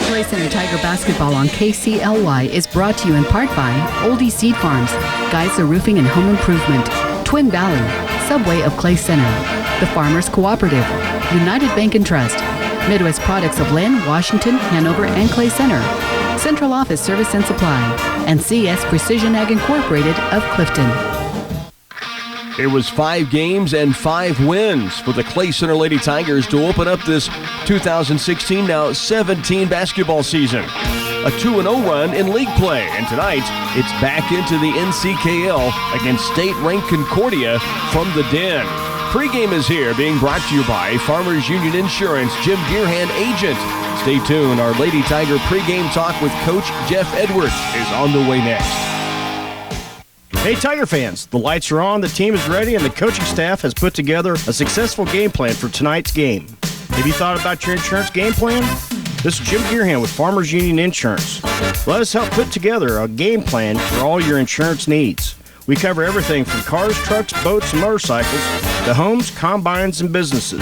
Clay Center Tiger basketball on KCLY is brought to you in part by Oldie Seed Farms, Geisler Roofing and Home Improvement, Twin Valley, Subway of Clay Center, the Farmers Cooperative, United Bank and Trust, Midwest Products of Lynn, Washington, Hanover, and Clay Center, Central Office Service and Supply, and CS Precision Ag Incorporated of Clifton. It was 5 games and 5 wins for the Clay Center Lady Tigers to open up this 2016, now 17 basketball season. A 2-0 run in league play, and tonight it's back into the NCKL against state-ranked Concordia from the Den. Pre-game is here, being brought to you by Farmers Union Insurance, Jim Gearhand Agent. Stay tuned. Our Lady Tiger pre-game talk with Coach Jeff Edwards is on the way next. Hey Tiger fans, the lights are on, the team is ready, and the coaching staff has put together a successful game plan for tonight's game. Have you thought about your insurance game plan? This is Jim Gearhand with Farmers Union Insurance. Let us help put together a game plan for all your insurance needs. We cover everything from cars, trucks, boats, and motorcycles to homes, combines, and businesses.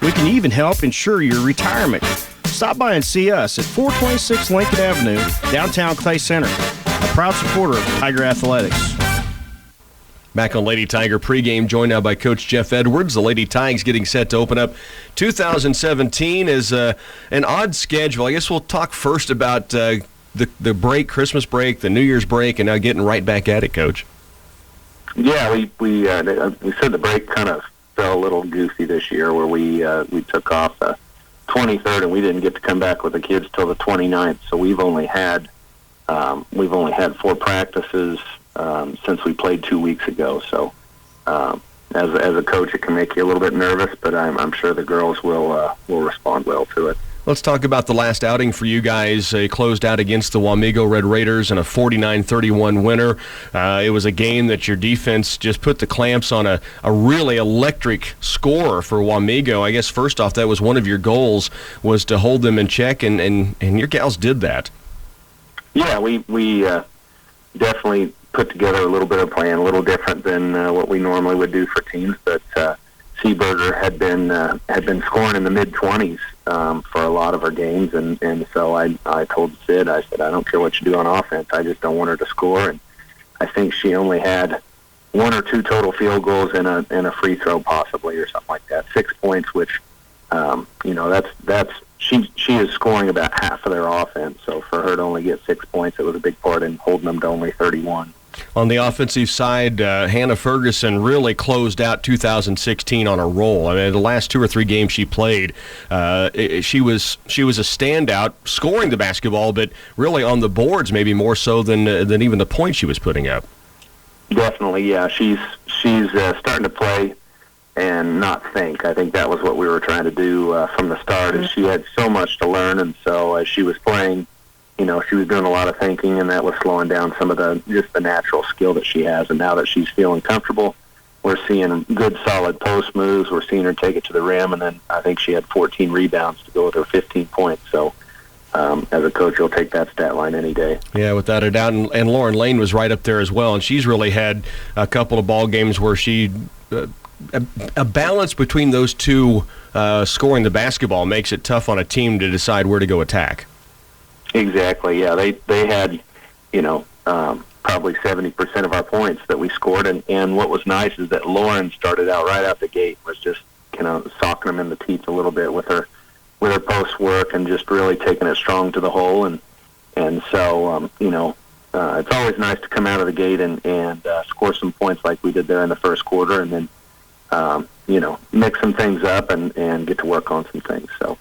We can even help insure your retirement. Stop by and see us at 426 Lincoln Avenue, downtown Clay Center, a proud supporter of Tiger Athletics. Back on Lady Tiger pregame, joined now by Coach Jeff Edwards. The Lady Tigers getting set to open up 2017 is an odd schedule. I guess we'll talk first about the break, Christmas break, the New Year's break, and now getting right back at it, Coach. Yeah, we said the break kind of fell a little goofy this year, where we took off the 23rd, and we didn't get to come back with the kids till the 29th. So we've only had 4 practices since we played 2 weeks ago. So as a coach, it can make you a little bit nervous, but I'm sure the girls will respond well to it. Let's talk about the last outing for you guys. They closed out against the Wamego Red Raiders in a 49-31 winner. It was a game that your defense just put the clamps on a really electric score for Wamego. I guess first off, that was one of your goals, was to hold them in check, and your gals did that. Yeah, we definitely put together a little bit of plan, a little different than what we normally would do for teams, but Seaburger had been scoring in the mid-20s for a lot of our games, and so I told Sid, I said, I don't care what you do on offense, I just don't want her to score. And I think she only had 1 or 2 total field goals and a free throw possibly, or something like that. 6 points, which that's she is scoring about half of their offense. So for her to only get 6 points, it was a big part in holding them to only 31. On the offensive side, Hannah Ferguson really closed out 2016 on a roll. I mean, the last 2 or 3 games she played, she was a standout, scoring the basketball, but really on the boards maybe more so than even the points she was putting up. Definitely, yeah. She's starting to play and not think. I think that was what we were trying to do from the start. And she had so much to learn, and so as she was playing, she was doing a lot of thinking, and that was slowing down some of the natural skill that she has. And now that she's feeling comfortable, we're seeing good, solid post moves. We're seeing her take it to the rim, and then I think she had 14 rebounds to go with her 15 points. So as a coach, you'll take that stat line any day. Yeah, without a doubt. And Lauren Lane was right up there as well, and she's really had a couple of ball games where she a balance between those two scoring the basketball makes it tough on a team to decide where to go attack. Exactly, yeah. They had, probably 70% of our points that we scored, and what was nice is that Lauren started out right out the gate, was just socking them in the teeth a little bit with her post work and just really taking it strong to the hole, and so it's always nice to come out of the gate and score some points like we did there in the first quarter, and then mix some things up and get to work on some things. So.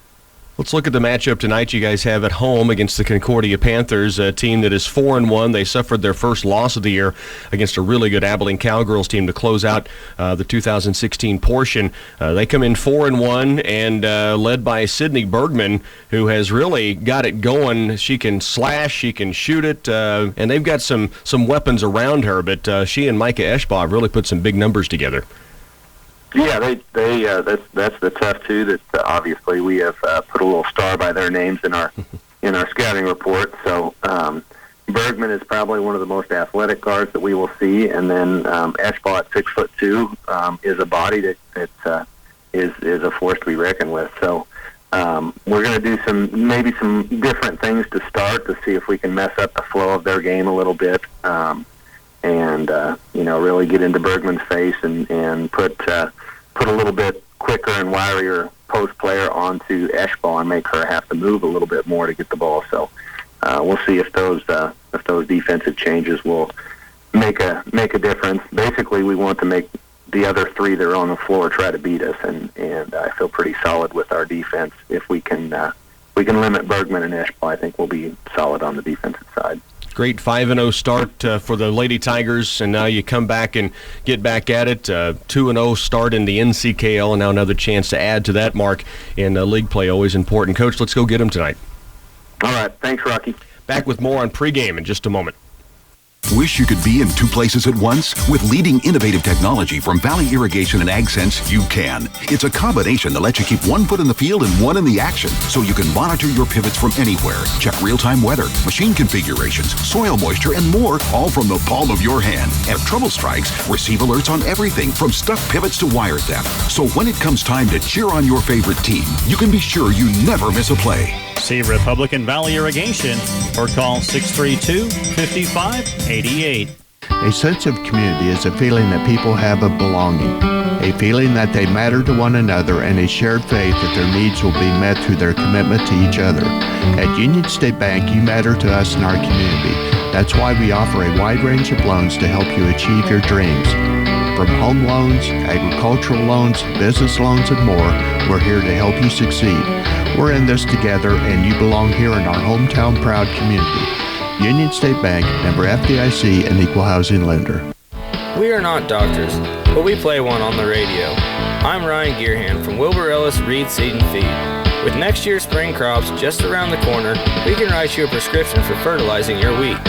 Let's look at the matchup tonight you guys have at home against the Concordia Panthers, a team that is 4-1. They suffered their first loss of the year against a really good Abilene Cowgirls team to close out the 2016 portion. They come in 4-1 and led by Sydney Bergman, who has really got it going. She can slash, she can shoot it, and they've got some weapons around her, but she and Micah Eschbaugh have really put some big numbers together. Yeah, that's the tough too. That obviously we have put a little star by their names in our scouting report. So Bergman is probably one of the most athletic guards that we will see, and then Eschbaugh at 6'2" is a body that is a force to be reckoned with. So We're going to do maybe some different things to start to see if we can mess up the flow of their game a little bit, and really get into Bergman's face and put a little bit quicker and wirier post player onto Eschball and make her have to move a little bit more to get the ball. So we'll see if those defensive changes will make a difference. Basically, we want to make the other three that are on the floor try to beat us, and I feel pretty solid with our defense. If we can limit Bergman and Eschball, I think we'll be solid on the defensive side. Great 5-0 start for the Lady Tigers, and now you come back and get back at it. 2-0 start in the NCKL, and now another chance to add to that mark in league play. Always important. Coach, let's go get them tonight. All right. Thanks, Rocky. Back with more on pregame in just a moment. Wish you could be in two places at once? With leading innovative technology from Valley Irrigation and AgSense, you can. It's a combination that lets you keep one foot in the field and one in the action, so you can monitor your pivots from anywhere. Check real-time weather, machine configurations, soil moisture, and more, all from the palm of your hand. And if trouble strikes, receive alerts on everything from stuck pivots to wire theft. So when it comes time to cheer on your favorite team, you can be sure you never miss a play. See Republican Valley Irrigation or call 632-5588. A sense of community is a feeling that people have of belonging, a feeling that they matter to one another, and a shared faith that their needs will be met through their commitment to each other. At Union State Bank, you matter to us and our community. That's why we offer a wide range of loans to help you achieve your dreams. From home loans, agricultural loans, business loans, and more, we're here to help you succeed. We're in this together, and you belong here in our hometown proud community. Union State Bank, member FDIC, and equal housing lender. We are not doctors, but we play one on the radio. I'm Ryan Gearhand from Wilbur Ellis Reed Seed and Feed. With next year's spring crops just around the corner, we can write you a prescription for fertilizing your wheat.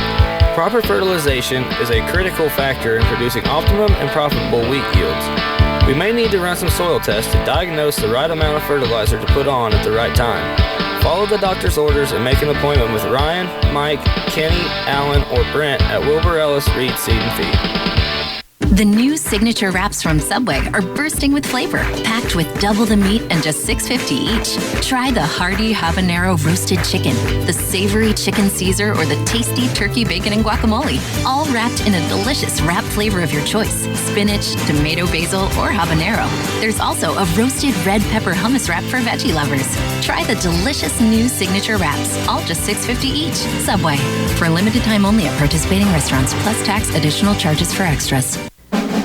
Proper fertilization is a critical factor in producing optimum and profitable wheat yields. We may need to run some soil tests to diagnose the right amount of fertilizer to put on at the right time. Follow the doctor's orders and make an appointment with Ryan, Mike, Kenny, Alan, or Brent at Wilbur Ellis Reed Seed and Feed. The new signature wraps from Subway are bursting with flavor, packed with double the meat and just $6.50 each. Try the hearty habanero roasted chicken, the savory chicken Caesar, or the tasty turkey bacon and guacamole, all wrapped in a delicious wrap flavor of your choice: spinach, tomato basil, or habanero. There's also a roasted red pepper hummus wrap for veggie lovers. Try the delicious new signature wraps, all just $6.50 each. Subway. For a limited time only at participating restaurants, plus tax, additional charges for extras.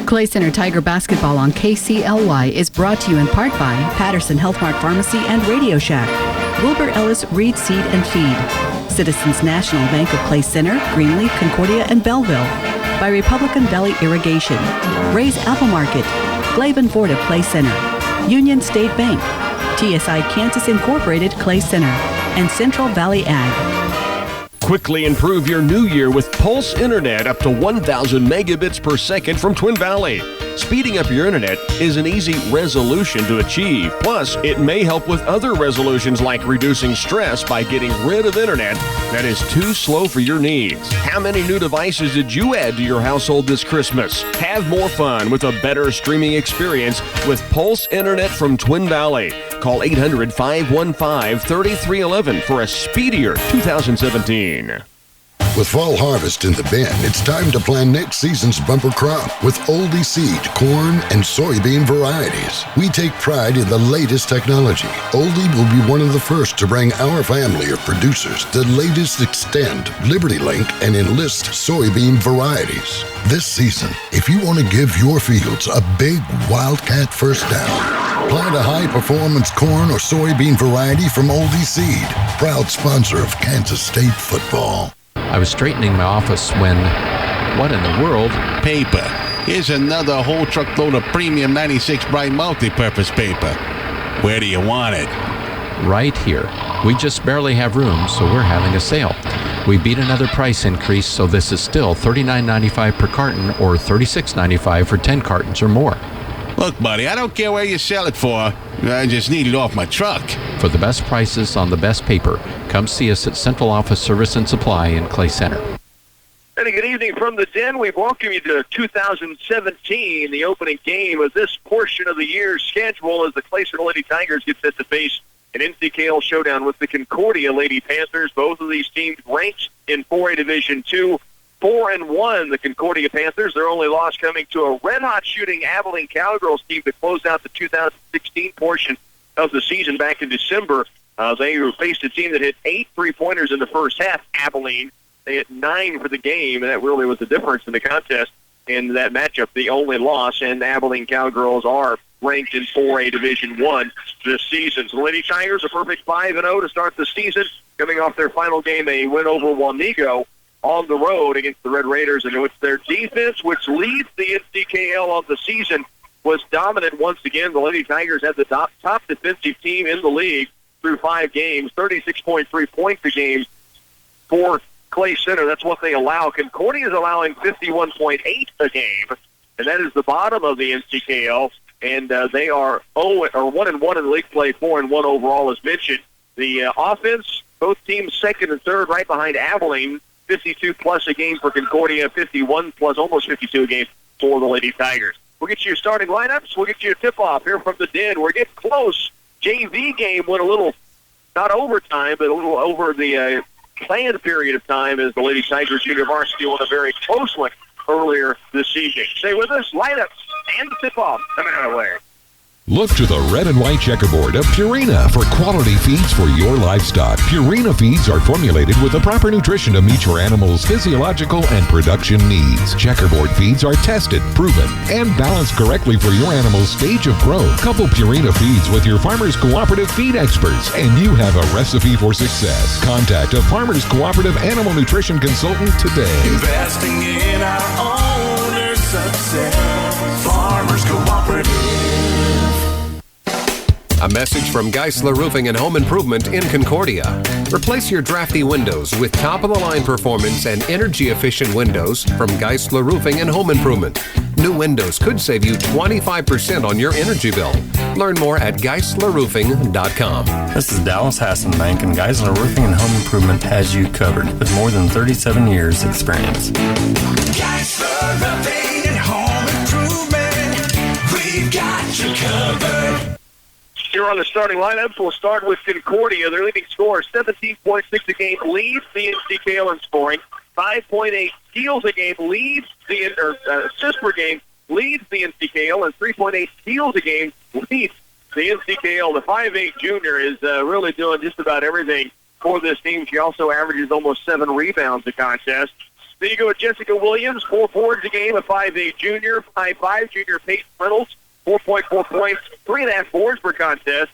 Clay Center Tiger Basketball on KCLY is brought to you in part by Patterson Healthmark Pharmacy and Radio Shack, Wilbur Ellis Reed Seed and Feed, Citizens National Bank of Clay Center, Greenleaf, Concordia, and Belleville, by Republican Valley Irrigation, Ray's Apple Market, Glaven Ford of Clay Center, Union State Bank, TSI Kansas Incorporated Clay Center, and Central Valley Ag. Quickly improve your new year with Pulse Internet up to 1,000 megabits per second from Twin Valley. Speeding up your internet is an easy resolution to achieve. Plus, it may help with other resolutions like reducing stress by getting rid of internet that is too slow for your needs. How many new devices did you add to your household this Christmas? Have more fun with a better streaming experience with Pulse Internet from Twin Valley. Call 800-515-3311 for a speedier 2017. With fall harvest in the bin, it's time to plan next season's bumper crop with Oldie seed, corn, and soybean varieties. We take pride in the latest technology. Oldie will be one of the first to bring our family of producers the latest Extend, LibertyLink, and Enlist soybean varieties. This season, if you want to give your fields a big Wildcat first down, plant a high-performance corn or soybean variety from Oldie Seed, proud sponsor of Kansas State football. I was straightening my office when, what in the world? Paper. Here's another whole truckload of premium 96 bright multi-purpose paper. Where do you want it? Right here. We just barely have room, so we're having a sale. We beat another price increase, so this is still $39.95 per carton or $36.95 for 10 cartons or more. Look, buddy, I don't care where you sell it for. I just need it off my truck. For the best prices on the best paper, come see us at Central Office Service and Supply in Clay Center. And a good evening from the Den. We welcome you to 2017, the opening game of this portion of the year's schedule as the Clay Center Lady Tigers get set to face an NCKL showdown with the Concordia Lady Panthers. Both of these teams ranked in 4A Division II, 4-1. The Concordia Panthers, their only loss coming to a red-hot shooting Abilene Cowgirls team to close out the 2016 portion of the season back in December. They faced a team that hit 8 3-pointers in the first half, Abilene. They hit 9 for the game, and that really was the difference in the contest in that matchup, the only loss. And the Abilene Cowgirls are ranked in 4A Division I this season. So the Lady Tigers a perfect 5-0 to start the season, coming off their final game, a win over Wamego on the road against the Red Raiders. And it's their defense, which leads the NCKL on the season, was dominant once again. The Lady Tigers had the top defensive team in the league through 5 games, 36.3 points a game for Clay Center. That's what they allow. Concordia is allowing 51.8 a game, and that is the bottom of the NCKL. And they are 1-1 in league play, 4-1 overall, as mentioned. The offense, both teams second and third, right behind Abilene. 52 plus a game for Concordia, 51 plus, almost 52 a game for the Lady Tigers. We'll get you your starting lineups. We'll get you a tip-off here from the Den. We're getting close. JV game went a little, not overtime, but a little over the planned period of time as the Lady Tigers junior varsity won a very close one earlier this evening. Stay with us. Lineups and the tip-off coming our way. Look to the red and white checkerboard of Purina for quality feeds for your livestock. Purina feeds are formulated with the proper nutrition to meet your animal's physiological and production needs. Checkerboard feeds are tested, proven, and balanced correctly for your animal's stage of growth. Couple Purina feeds with your Farmers Cooperative feed experts, and you have a recipe for success. Contact a Farmers Cooperative animal nutrition consultant today. Investing in our owner's success. Farmers Cooperative. A message from Geisler Roofing and Home Improvement in Concordia. Replace your drafty windows with top-of-the-line performance and energy-efficient windows from Geisler Roofing and Home Improvement. New windows could save you 25% on your energy bill. Learn more at GeislerRoofing.com. This is Dallas Hassenbank, and Geisler Roofing and Home Improvement has you covered with more than 37 years experience. Geisler Roofing and Home Improvement, we've got you covered. Here on the starting lineups, we'll start with Concordia. Their leading scorer, 17.6 a game, leads the NCKL in scoring. 5.8 steals a game, leads the assists per game, leads the NCKL, and 3.8 steals a game, leads the NCKL. The 5'8 junior is really doing just about everything for this team. She also averages almost 7 rebounds a contest. Then you go with Jessica Williams, 4 boards a game, a 5'8 junior, 5'5 junior Peyton Reynolds, 4.4 points, 3.5 boards per contest.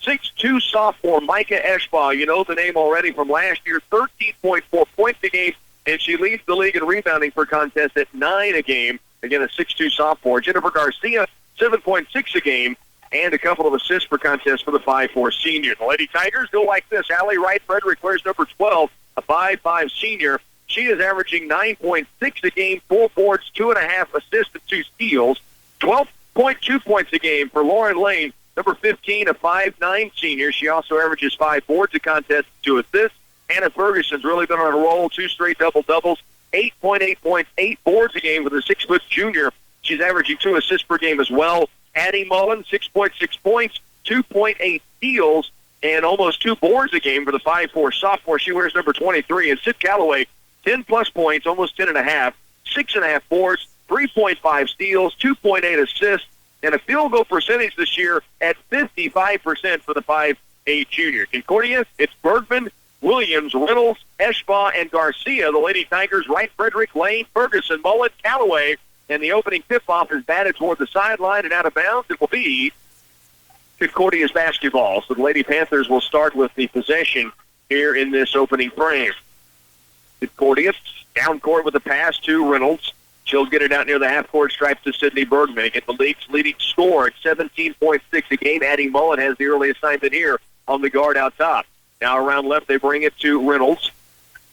6'2 sophomore Micah Eschbaugh, you know the name already from last year, 13.4 points a game, and she leads the league in rebounding per contest at 9 a game. Again, a 6'2 sophomore. Jennifer Garcia, 7.6 a game, and a couple of assists per contest for the 5'4 senior. The Lady Tigers go like this. Allie Wright Frederick wears number 12, a 5'5 senior. She is averaging 9.6 a game, 4 boards, 2.5 assists, and 2 steals. 12.2 points a game for Lauren Lane, number 15, a 5'9 senior. She also averages 5 boards a contest, 2 assists. Hannah Ferguson's really been on a roll, 2 straight double-doubles, 8.8 points, 8 boards a game with a 6-foot junior. She's averaging 2 assists per game as well. Addie Mullen, 6.6 points, 2.8 steals, and almost 2 boards a game for the 5'4 sophomore. She wears number 23. And Sid Calloway, 10-plus points, almost 10.5, 6.5 boards, 3.5 steals, 2.8 assists, and a field goal percentage this year at 55% for the 5'8 junior. Concordia, it's Bergman, Williams, Reynolds, Eschbaugh, and Garcia. The Lady Tigers, Wright, Frederick, Lane, Ferguson, Mullen, Calloway, and the opening tip-off is batted toward the sideline and out of bounds. It will be Concordia's basketball. So the Lady Panthers will start with the possession here in this opening frame. Concordia down court with a pass to Reynolds. She'll get it out near the half-court stripe to Sydney Bergman. Get the league's leading scorer at 17.6 a game. Addie Mullen has the early assignment here on the guard out top. Now around left, they bring it to Reynolds.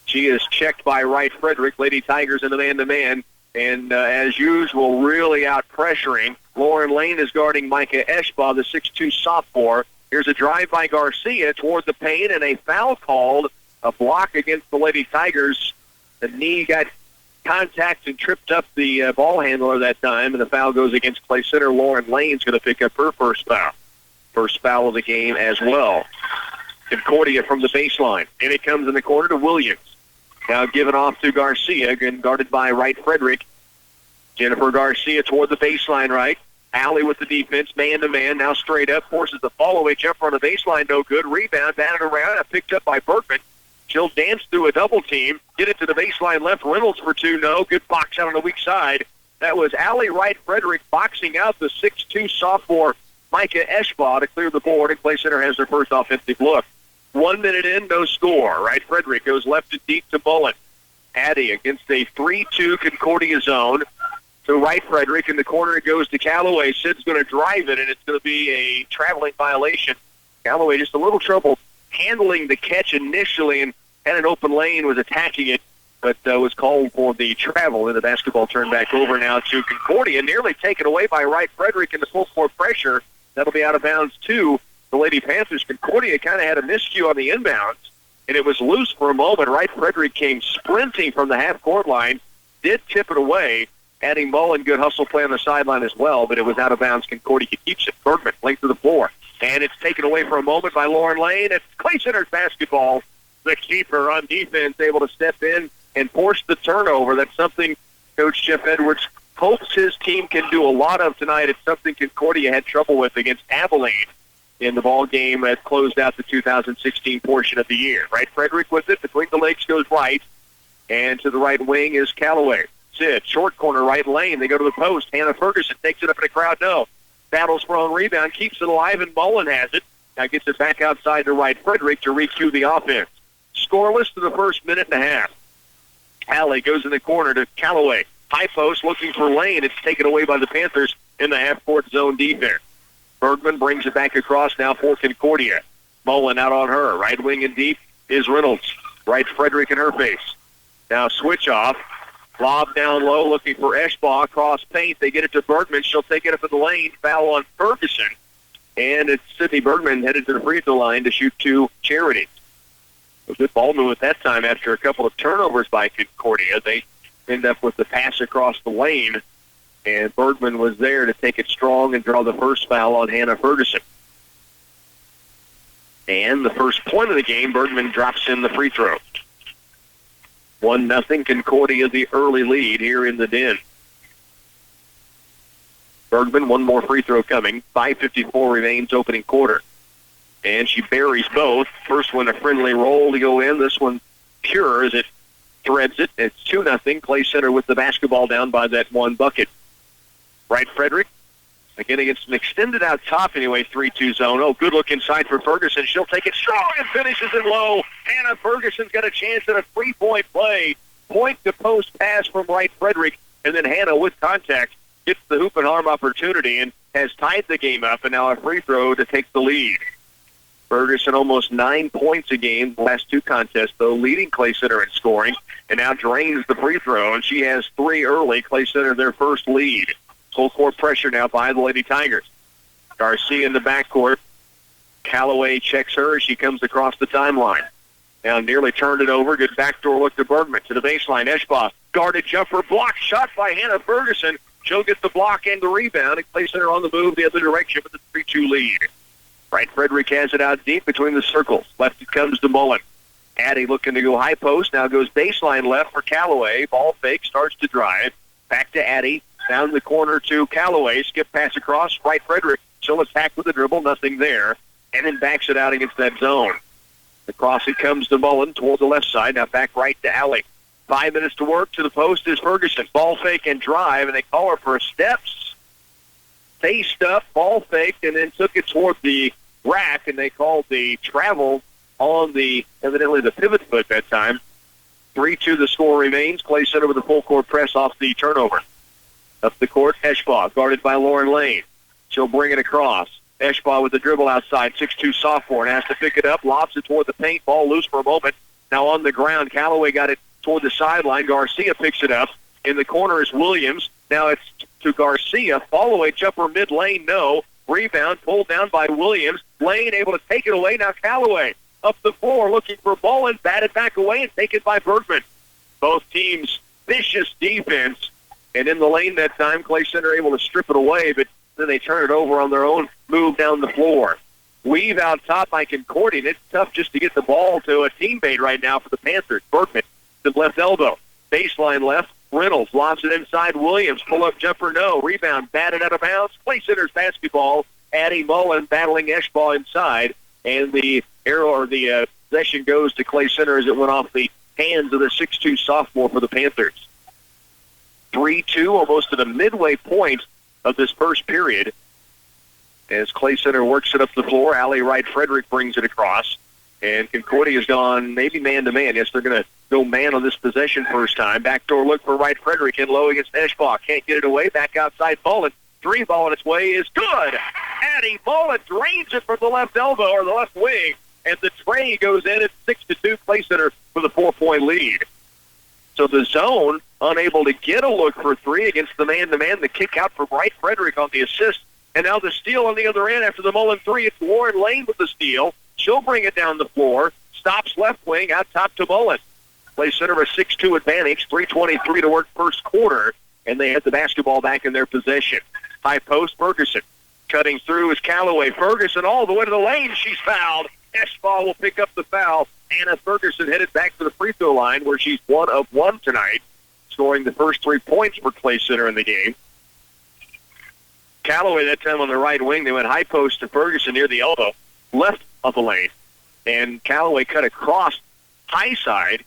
She is checked by Wright Frederick. Lady Tigers in the man-to-man. And as usual, really out-pressuring. Lauren Lane is guarding Micah Eschbaugh, the 6'2 sophomore. Here's a drive by Garcia toward the paint and a foul called. A block against the Lady Tigers. The knee got contact and tripped up the ball handler that time, and the foul goes against Clay Center. Lauren Lane's going to pick up her first foul. First foul of the game as well. Concordia from the baseline. And it comes in the corner to Williams. Now given off to Garcia, again guarded by Wright Frederick. Jennifer Garcia toward the baseline right. Alley with the defense, man-to-man, now straight up, forces the fall-away jumper on the baseline, no good. Rebound, batted around, picked up by Bergman. She'll dance through a double team, get it to the baseline left. Reynolds for two, no. Good box out on the weak side. That was Allie Wright Frederick boxing out the 6'2 sophomore Micah Eschbaugh to clear the board, and Clay Center has their first offensive look. 1 minute in, no score. Wright Frederick goes left and deep to Mullen. Addy against a 3-2 Concordia zone. To Wright Frederick in the corner, it goes to Callaway. Sid's going to drive it, and it's going to be a traveling violation. Callaway just a little trouble handling the catch initially and had an open lane, was attacking it, but was called for the travel, and the basketball turned back over now to Concordia, nearly taken away by Wright Frederick in the full court pressure. That'll be out of bounds to the Lady Panthers. Concordia kind of had a miscue on the inbounds, and it was loose for a moment. Wright Frederick came sprinting from the half-court line, did tip it away, adding Mullen, good hustle play on the sideline as well, but it was out of bounds. Concordia keeps it. Bergman, length of the floor. And it's taken away for a moment by Lauren Lane. It's Clay Center's basketball. The keeper on defense able to step in and force the turnover. That's something Coach Jeff Edwards hopes his team can do a lot of tonight. It's something Concordia had trouble with against Abilene in the ball game that closed out the 2016 portion of the year. Right, Frederick with it. Between the legs goes right. And to the right wing is Callaway. Sid, short corner, right lane. They go to the post. Hannah Ferguson takes it up in the crowd. No. Battles for own rebound, keeps it alive, and Mullen has it. Now gets it back outside to Wright Frederick to re-cue the offense. Scoreless to the first minute and a half. Alley goes in the corner to Callaway. High post looking for Lane. It's taken away by the Panthers in the half-court zone defense. Bergman brings it back across now for Concordia. Mullen out on her. Right wing and deep is Reynolds. Wright Frederick in her face. Now switch off. Lob down low, looking for Eschbaugh across paint. They get it to Bergman. She'll take it up in the lane. Foul on Ferguson. And it's Sydney Bergman headed to the free throw line to shoot two Charity. A good ball move at that time after a couple of turnovers by Concordia. They end up with the pass across the lane. And Bergman was there to take it strong and draw the first foul on Hannah Ferguson. And the first point of the game, Bergman drops in the free throw. 1-0 Concordia, the early lead here in the Den. Bergman, one more free throw coming. 5:54 remains opening quarter. And she buries both. First one a friendly roll to go in. This one pure as it threads it. It's 2-0. Clay Center with the basketball down by that one bucket. Wright Frederick, again against an extended out top anyway, 3-2 zone. Oh, good look inside for Ferguson. She'll take it strong and finishes it low. Hannah Ferguson's got a chance at a three-point play. Point-to-post pass from Wright Frederick, and then Hannah with contact gets the hoop and arm opportunity and has tied the game up, and now a free throw to take the lead. Ferguson almost 9 points a game the last two contests, though, leading Clay Center in scoring, and now drains the free throw, and she has three early. Clay Center their first lead. Full court pressure now by the Lady Tigers. Garcia in the backcourt. Callaway checks her as she comes across the timeline. Now nearly turned it over. Good backdoor look to Bergman to the baseline. Eschbaugh guarded jumper block shot by Hannah Ferguson. She'll get the block and the rebound and place her on the move the other direction with the 3-2 lead. Wright Frederick has it out deep between the circles. Left it comes to Mullen. Addy looking to go high post. Now goes baseline left for Callaway. Ball fake, starts to drive. Back to Addy. Down the corner to Callaway. Skip pass across. Wright Frederick. She'll attack with a dribble. Nothing there. And then backs it out against that zone. Across it comes to Mullen toward the left side. Now back right to Alley. 5 minutes to work. To the post is Ferguson. Ball fake and drive. And they call her for a steps. Faced up. Ball faked. And then took it toward the rack. And they called the travel on the, evidently the pivot foot that time. 3-2 the score remains. Clay Center with a full court press off the turnover. Up the court, Eschbaugh, guarded by Lauren Lane. She'll bring it across. Eschbaugh with the dribble outside, 6'2 sophomore, and has to pick it up, lobs it toward the paint, ball loose for a moment. Now on the ground, Callaway got it toward the sideline. Garcia picks it up. In the corner is Williams. Now it's to Garcia. Follow-away jumper mid-lane, no. Rebound pulled down by Williams. Lane able to take it away. Now Callaway up the floor looking for Mullen, batted back away and taken by Bergman. Both teams vicious defense. And in the lane that time, Clay Center able to strip it away, but then they turn it over on their own move down the floor. weave out top by Concordia. And it's tough just to get the ball to a teammate right now for the Panthers. Berkman to the left elbow. Baseline left. Reynolds lobs it inside. Williams, pull-up jumper, no. Rebound, batted out of bounds. Clay Center's basketball. Addie Mullen battling Eschball inside. And the arrow or the possession goes to Clay Center as it went off the hands of the 6'2 sophomore for the Panthers. 3-2, almost to the midway point of this first period. As Clay Center works it up the floor, Allie Wright-Frederick brings it across. And Concordia's gone maybe man-to-man. Yes, they're going to go man on this possession first time. Backdoor look for Wright-Frederick in low against Eschbach. Can't get it away. Back outside Mullen. Three ball on its way is good. Addie Mullen drains it from the left elbow or the left wing. And the tray goes in at 6-2. Clay Center with a 4-point lead. So the zone unable to get a look for three against the man-to-man. The kick out from Wright-Frederick on the assist. And now the steal on the other end after the Mullen three. It's Warren Lane with the steal. She'll bring it down the floor. Stops left wing out top to Mullen. Clay Center a 6-2 advantage. 3:23 to work first quarter. And they had the basketball back in their possession. High post, Ferguson. Cutting through is Callaway. Ferguson all the way to the lane. She's fouled. Eschball will pick up the foul. Anna Ferguson headed back to the free throw line where she's 1 of 1 tonight, scoring the first 3 points for Clay Center in the game. Callaway that time on the right wing. They went high post to Ferguson near the elbow, left of the lane. And Callaway cut across high side,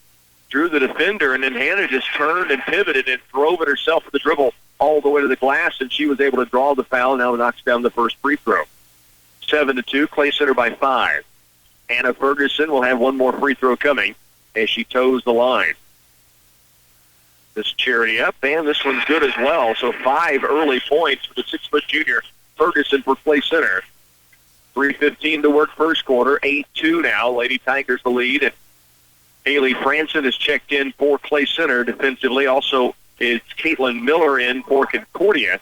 drew the defender, and then Hannah just turned and pivoted and drove it herself with the dribble all the way to the glass, and she was able to draw the foul. Now knocks down the first free throw. 7-2, Clay Center by 5. Hannah Ferguson will have one more free throw coming as she toes the line. This charity up, and this one's good as well. So 5 early points for the 6-foot junior Ferguson for Clay Center. 3:15 to work first quarter. 8-2 now. Lady Tigers the lead. And Haley Franson has checked in for Clay Center defensively. Also is Caitlin Miller in for Concordia.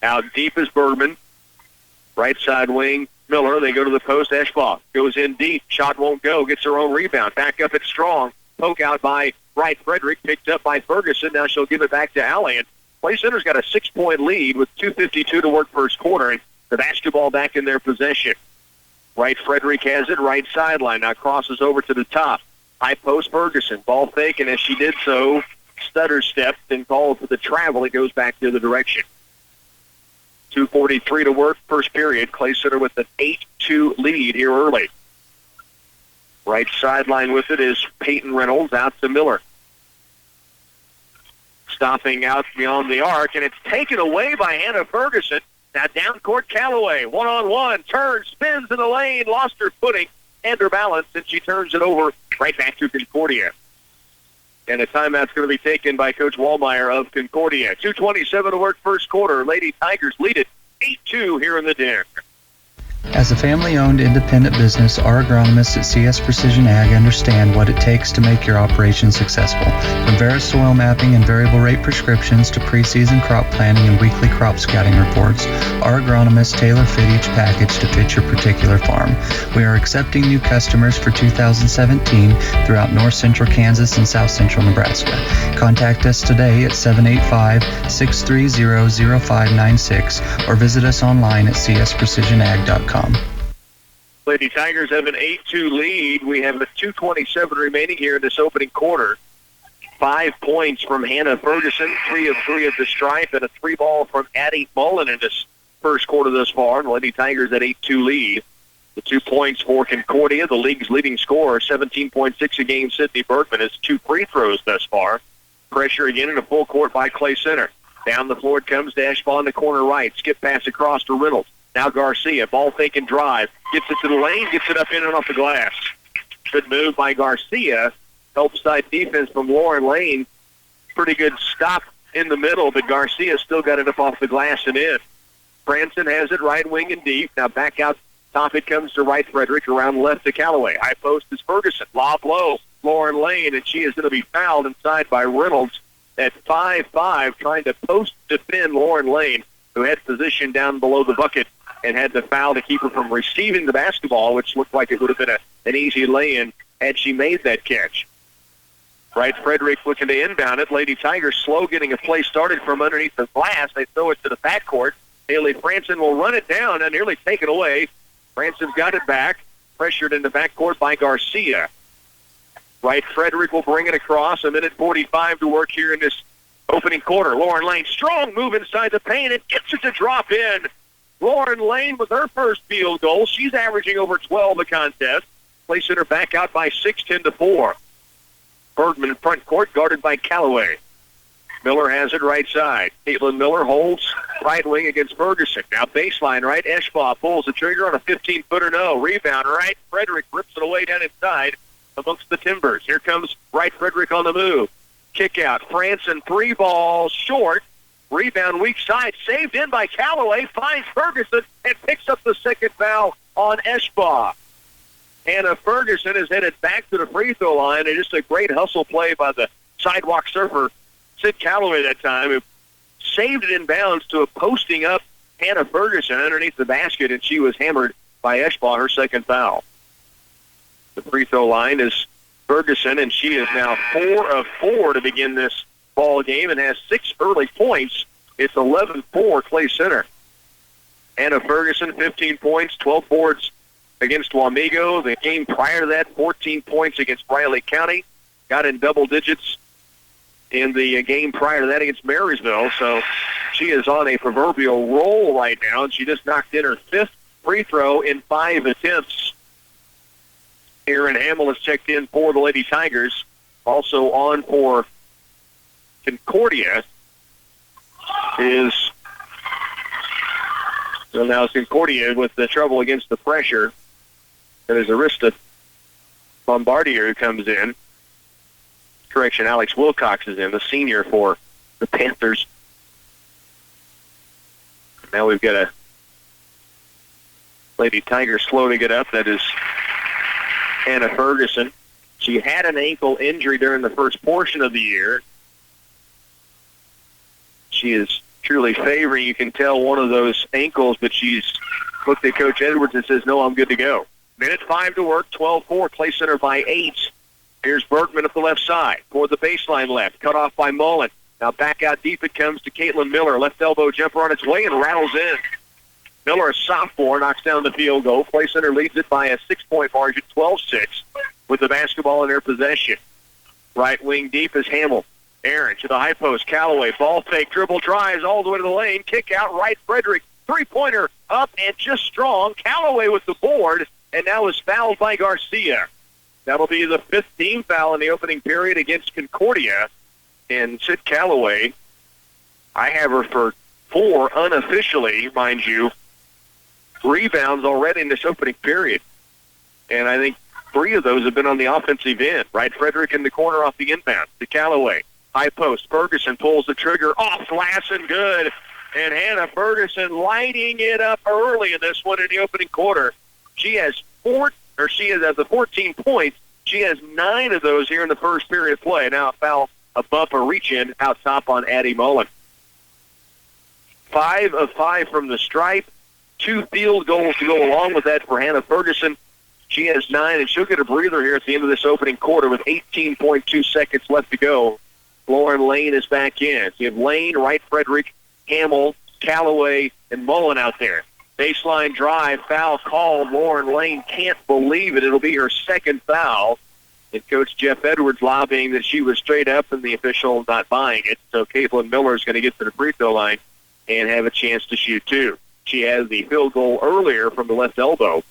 Out deep is Bergman. Right side wing, Miller. They go to the post. Eschbach goes in deep. Shot won't go. Gets her own rebound. Back up at Strong. Poke out by Wright-Frederick. Picked up by Ferguson. Now she'll give it back to Allie. And Clay Center's got a 6-point lead with 2:52 to work first quarter. And the basketball back in their possession. Wright-Frederick has it. Right sideline. Now crosses over to the top. High post Ferguson. Ball fake. And as she did so, stutter stepped and called for the travel. It goes back the other direction. 2:43 to work, first period. Clay Center with an 8-2 lead here early. Right sideline with it is Peyton Reynolds out to Miller. Stopping out beyond the arc, and it's taken away by Hannah Ferguson. Now down court Callaway, one-on-one, turns, spins in the lane, lost her footing and her balance, and she turns it over right back to Concordia. And a timeout's going to be taken by Coach Wallmeyer of Concordia. 2:27 to work first quarter. Lady Tigers lead it 8-2 here in the den. As a family-owned independent business, our agronomists at CS Precision Ag understand what it takes to make your operation successful. From Vera soil mapping and variable rate prescriptions to pre-season crop planning and weekly crop scouting reports, our agronomists tailor-fit each package to fit your particular farm. We are accepting new customers for 2017 throughout north central Kansas and south central Nebraska. Contact us today at 785-630-0596 or visit us online at csprecisionag.com. Lady Tigers have an 8-2 lead. We have a 2:27 remaining here in this opening quarter. 5 points from Hannah Ferguson, 3 of 3 at the stripe, and a 3-ball from Addie Mullen in this first quarter thus far. And Lady Tigers at 8-2 lead. The 2 points for Concordia, the league's leading scorer, 17.6 a game. Sydney Bergman has 2 free throws thus far. Pressure again in a full court by Clay Center. Down the floor it comes to Eschbach in the corner right. Skip pass across to Reynolds. Now Garcia, ball fake and drive. Gets it to the lane, gets it up in and off the glass. Good move by Garcia. Help side defense from Lauren Lane. Pretty good stop in the middle, but Garcia still got it up off the glass and in. Branson has it right wing and deep. Now back out top it comes to Wright-Frederick, around left to Callaway. High post is Ferguson. Lob low, Lauren Lane, and she is going to be fouled inside by Reynolds at 5'5", trying to post defend Lauren Lane, who had position down below the bucket and had the foul to keep her from receiving the basketball, which looked like it would have been an easy lay-in had she made that catch. Wright-Frederick looking to inbound it. Lady Tigers slow getting a play started from underneath the glass. They throw it to the backcourt. Haley Franson will run it down and nearly take it away. Branson's got it back. Pressured in the backcourt by Garcia. Wright Frederick will bring it across. 1:45 to work here in this opening quarter. Lauren Lane, strong move inside the paint and gets it to drop in. Lauren Lane with her first field goal. She's averaging over 12 a contest. Placing her back out by 6, 10-4. Bergman in front court, guarded by Callaway. Miller has it right side. Caitlin Miller holds right wing against Ferguson. Now baseline right. Eschbaugh pulls the trigger on a 15-footer no. Rebound right. Frederick rips it away down inside amongst the Timbers. Here comes Wright Frederick on the move. Kick out. Franson, 3 balls short. Rebound weak side. Saved in by Callaway. Finds Ferguson and picks up the second foul on Eschbaugh. Hannah Ferguson is headed back to the free throw line. And just a great hustle play by the sidewalk surfer, Sid Callaway, that time, who saved it in bounds to a posting up Hannah Ferguson underneath the basket, and she was hammered by Eschbaugh, her second foul. The free throw line is Ferguson, and she is now 4 of 4 to begin this ball game and has 6 early points. It's 11-4 Clay Center. Hannah Ferguson, 15 points, 12 boards against Wamego. The game prior to that, 14 points against Riley County. Got in double digits in the game prior to that against Marysville. So she is on a proverbial roll right now, and she just knocked in her 5th free throw in 5 attempts. Aaron Hamill has checked in for the Lady Tigers. Also on for Concordia is, so now Concordia with the trouble against the pressure. There's Arista Bombardier who comes in. Correction, Alex Wilcox is in, the senior for the Panthers. Now we've got a Lady Tigers loading it up. That is Hannah Ferguson. She had an ankle injury during the first portion of the year. She is truly favoring, you can tell, one of those ankles, but she's looked at Coach Edwards and says, no, I'm good to go. 1:05 to work, 12-4, Clay Center by 8. Here's Bergman at the left side toward the baseline left. Cut off by Mullen. Now back out deep it comes to Caitlin Miller. Left elbow jumper on its way and rattles in. Miller, a sophomore, knocks down the field goal. Clay Center leads it by a 6-point margin, 12-6, with the basketball in their possession. Right wing deep is Hamill. Aaron to the high post. Callaway, ball fake, dribble, drives all the way to the lane. Kick out right, Frederick. Three-pointer up and just strong. Callaway with the board, and now is fouled by Garcia. That'll be the 5th team foul in the opening period against Concordia. And Sid Callaway, I have her for 4 unofficially, mind you, rebounds already in this opening period. And I think 3 of those have been on the offensive end. Right, Frederick in the corner off the inbound to Callaway. High post. Ferguson pulls the trigger off glass and good. And Hannah Ferguson lighting it up early in this one in the opening quarter. She has 14 points. She has 9 of those here in the first period of play. Now a foul, a bump, a reach-in out top on Addie Mullen. 5 of 5 from the stripe. 2 field goals to go along with that for Hannah Ferguson. She has 9, and she'll get a breather here at the end of this opening quarter with 18.2 seconds left to go. Lauren Lane is back in. So you have Lane, Wright Frederick, Hamill, Callaway, and Mullen out there. Baseline drive, foul called. Lauren Lane can't believe it. It'll be her 2nd foul. And Coach Jeff Edwards lobbying that she was straight up and the official not buying it. So Caitlin Miller is going to get to the free throw line and have a chance to shoot 2. She has the field goal earlier from the left elbow.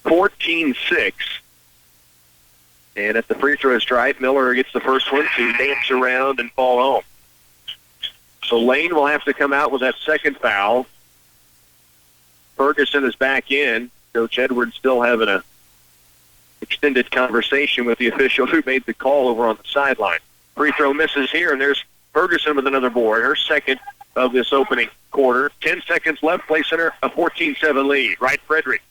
14-6. And at the free throw stripe, Miller gets the first one to dance around and fall home. So Lane will have to come out with that 2nd foul. Ferguson is back in. Coach Edwards still having a extended conversation with the official who made the call over on the sideline. Free throw misses here, and there's Ferguson with another board, her 2nd of this opening quarter. 10 seconds left, Clay Center a 14-7 lead. Right, Frederick.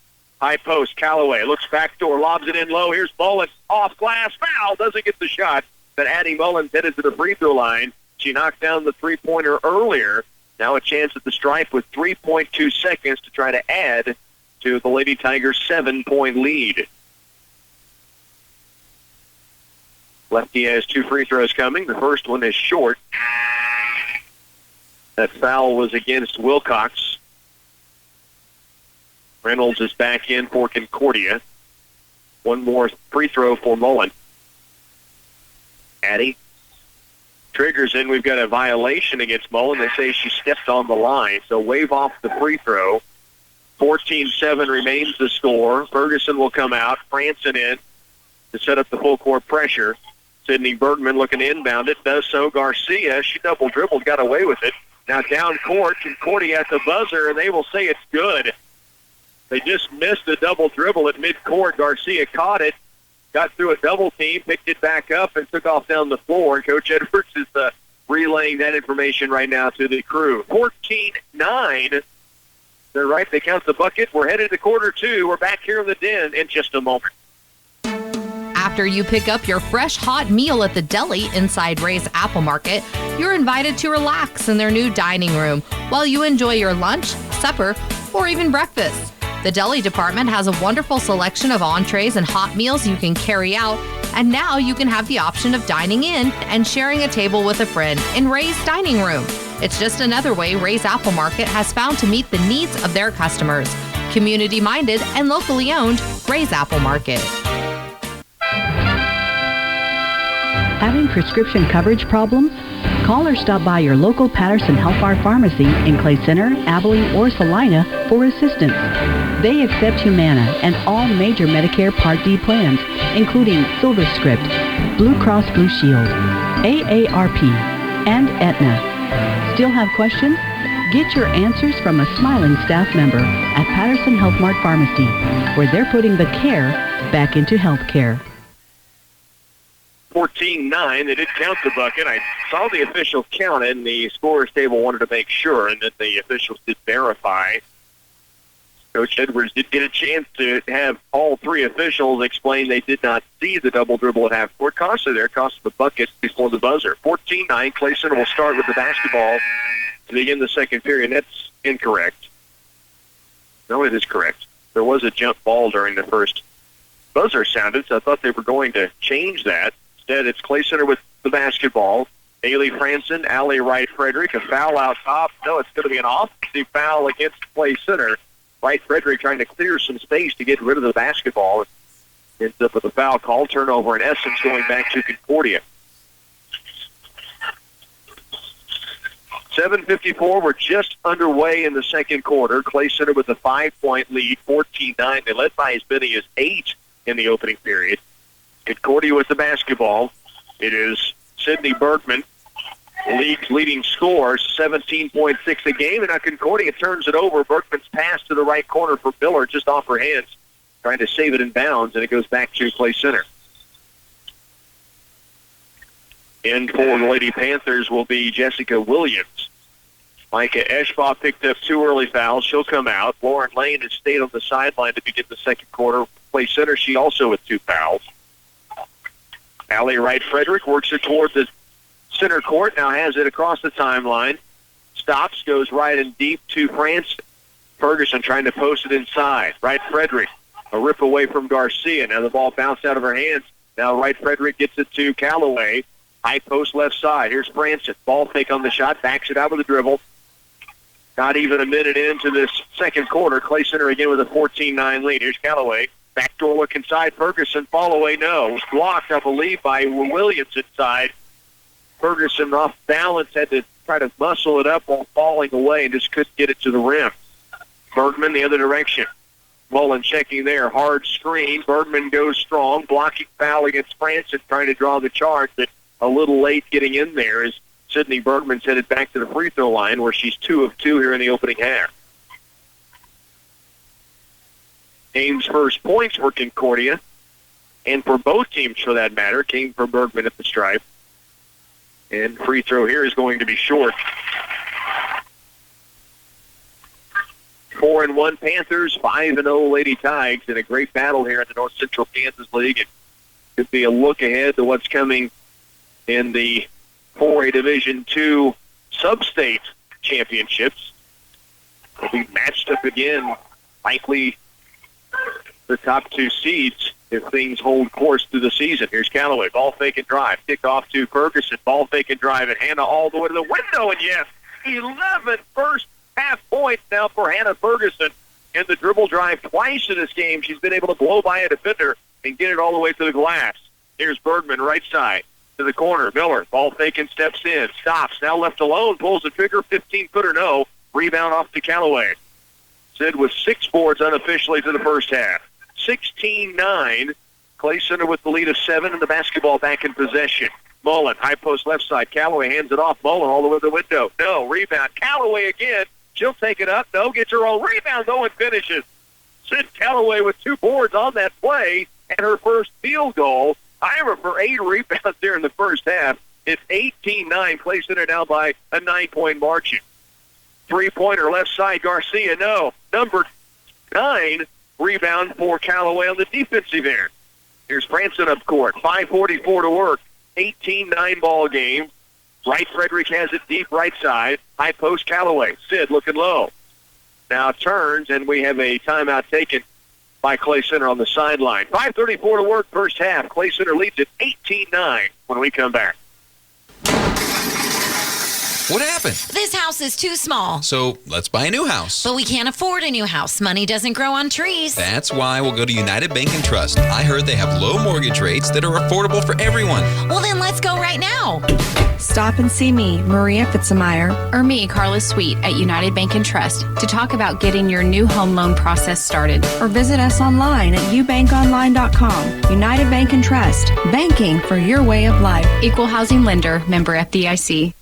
High post, Callaway looks backdoor, lobs it in low. Here's Mullen, off glass, foul, doesn't get the shot. But Addie Mullen's headed to the free throw line. She knocked down the three-pointer earlier. Now a chance at the stripe with 3.2 seconds to try to add to the Lady Tigers' 7-point lead. Lefty has 2 free throws coming. The first one is short. That foul was against Wilcox. Reynolds is back in for Concordia. One more free throw for Mullen. Addie triggers in. We've got a violation against Mullen. They say she stepped on the line, so wave off the free throw. 14-7 remains the score. Ferguson will come out. Franson in to set up the full court pressure. Sydney Bergman looking to inbound it. Does so. Garcia, she double dribbled, got away with it. Now down court, Concordia at the buzzer, and they will say it's good. They just missed a double dribble at midcourt. Garcia caught it, got through a double team, picked it back up, and took off down the floor. And Coach Edwards is relaying that information right now to the crew. 14-9. They're right. They count the bucket. We're headed to quarter two. We're back here in the Den in just a moment. After you pick up your fresh hot meal at the deli inside Ray's Apple Market, you're invited to relax in their new dining room while you enjoy your lunch, supper, or even breakfast. The deli department has a wonderful selection of entrees and hot meals you can carry out, and now you can have the option of dining in and sharing a table with a friend in Ray's dining room. It's just another way Ray's Apple Market has found to meet the needs of their customers. Community-minded and locally owned, Ray's Apple Market. Having prescription coverage problems? Call or stop by your local Patterson Health Bar Pharmacy in Clay Center, Abilene, or Salina for assistance. They accept Humana and all major Medicare Part D plans, including SilverScript, Blue Cross Blue Shield, AARP, and Aetna. Still have questions? Get your answers from a smiling staff member at Patterson Health Mart Pharmacy, where they're putting the care back into healthcare. 14-9. They did count the bucket. I saw the officials count it, and the scorer's table wanted to make sure, and that the officials did verify. Coach Edwards did get a chance to have all three officials explain they did not see the double dribble at half court. Cost the bucket before the buzzer. 14-9. Clay Center will start with the basketball to begin the second period. That's incorrect. No, it is correct. There was a jump ball during the first buzzer sounded, so I thought they were going to change that. Instead, it's Clay Center with the basketball. Ailey Franson, Allie Wright-Frederick, a foul out top. No, it's going to be an offensive foul against Clay Center. Wright-Frederick trying to clear some space to get rid of the basketball. Ends up with a foul call. Turnover, in essence, going back to Concordia. 7:54. We're just underway in the second quarter. Clay Center with a 5-point lead, 14-9. They led by as many as 8 in the opening period. Concordia with the basketball. It is Sydney Bergman, league's leading scorer, 17.6 a game. And now Concordia turns it over. Bergman's pass to the right corner for Miller, just off her hands, trying to save it in bounds, and it goes back to Clay Center. In for the Lady Panthers will be Jessica Williams. Micah Eschbaugh picked up 2 early fouls. She'll come out. Lauren Lane has stayed on the sideline to begin the second quarter. Clay Center, she also with 2 fouls. Allie Wright-Frederick works it toward the center court, now has it across the timeline. Stops, goes right and deep to Franson. Ferguson trying to post it inside. Wright-Frederick, a rip away from Garcia. Now the ball bounced out of her hands. Now Wright-Frederick gets it to Callaway. High post left side. Here's Franson. Ball fake on the shot, backs it out with a dribble. Not even a minute into this second quarter. Clay Center again with a 14-9 lead. Here's Callaway. Backdoor look inside. Ferguson, fall away, no. It was blocked, I believe, by Williams inside. Ferguson off balance, had to try to muscle it up while falling away and just couldn't get it to the rim. Bergman the other direction. Mullen checking there. Hard screen. Bergman goes strong. Blocking foul against Franson, trying to draw the charge, but a little late getting in there as Sydney Bergman's headed back to the free throw line where she's 2 of 2 here in the opening half. Game's first points for Concordia, and for both teams for that matter, came from Bergman at the stripe. And free throw here is going to be short. 4-1 Panthers, 5-0 Lady Tigers, in a great battle here in the North Central Kansas League. It could be a look ahead to what's coming in the 4A Division II Sub-State Championships. They'll be matched up again, likely the top 2 seeds if things hold course through the season. Here's Callaway. Ball fake and drive. Kick off to Ferguson. Ball fake and drive. And Hannah all the way to the window. And yes, 11 first half points now for Hannah Ferguson. in the dribble drive twice in this game. She's been able to blow by a defender and get it all the way to the glass. Here's Bergman, right side, to the corner. Miller, ball faking, steps in, stops, now left alone, pulls the trigger, 15-footer no. Rebound off to Callaway. Sid with 6 boards unofficially to the first half. 16-9. Clay Center with the lead of 7 and the basketball back in possession. Mullen, high post left side. Callaway hands it off. Mullen all the way to the window. No, rebound. Callaway again. She'll take it up. No, gets her own rebound, though, and finishes. Sid Callaway with 2 boards on that play and her first field goal. Ira for 8 rebounds there in the first half. It's 18-9. Clay Center down by a 9-point margin. 3-pointer left side. Garcia, no. Number 9 rebound for Callaway on the defensive end. Here's Franson up court. 5:44 to work. 18-9 ball game. Wright Frederick has it deep right side. High post Callaway. Sid looking low. Now turns, and we have a timeout taken by Clay Center on the sideline. 5:34 to work first half. Clay Center leads it 18-9 when we come back. What happened? This house is too small. So let's buy a new house. But we can't afford a new house. Money doesn't grow on trees. That's why we'll go to United Bank and Trust. I heard they have low mortgage rates that are affordable for everyone. Well, then let's go right now. Stop and see me, Maria Fitzmeyer. Or me, Carla Sweet, at United Bank and Trust to talk about getting your new home loan process started. Or visit us online at ubankonline.com. United Bank and Trust. Banking for your way of life. Equal housing lender, member FDIC.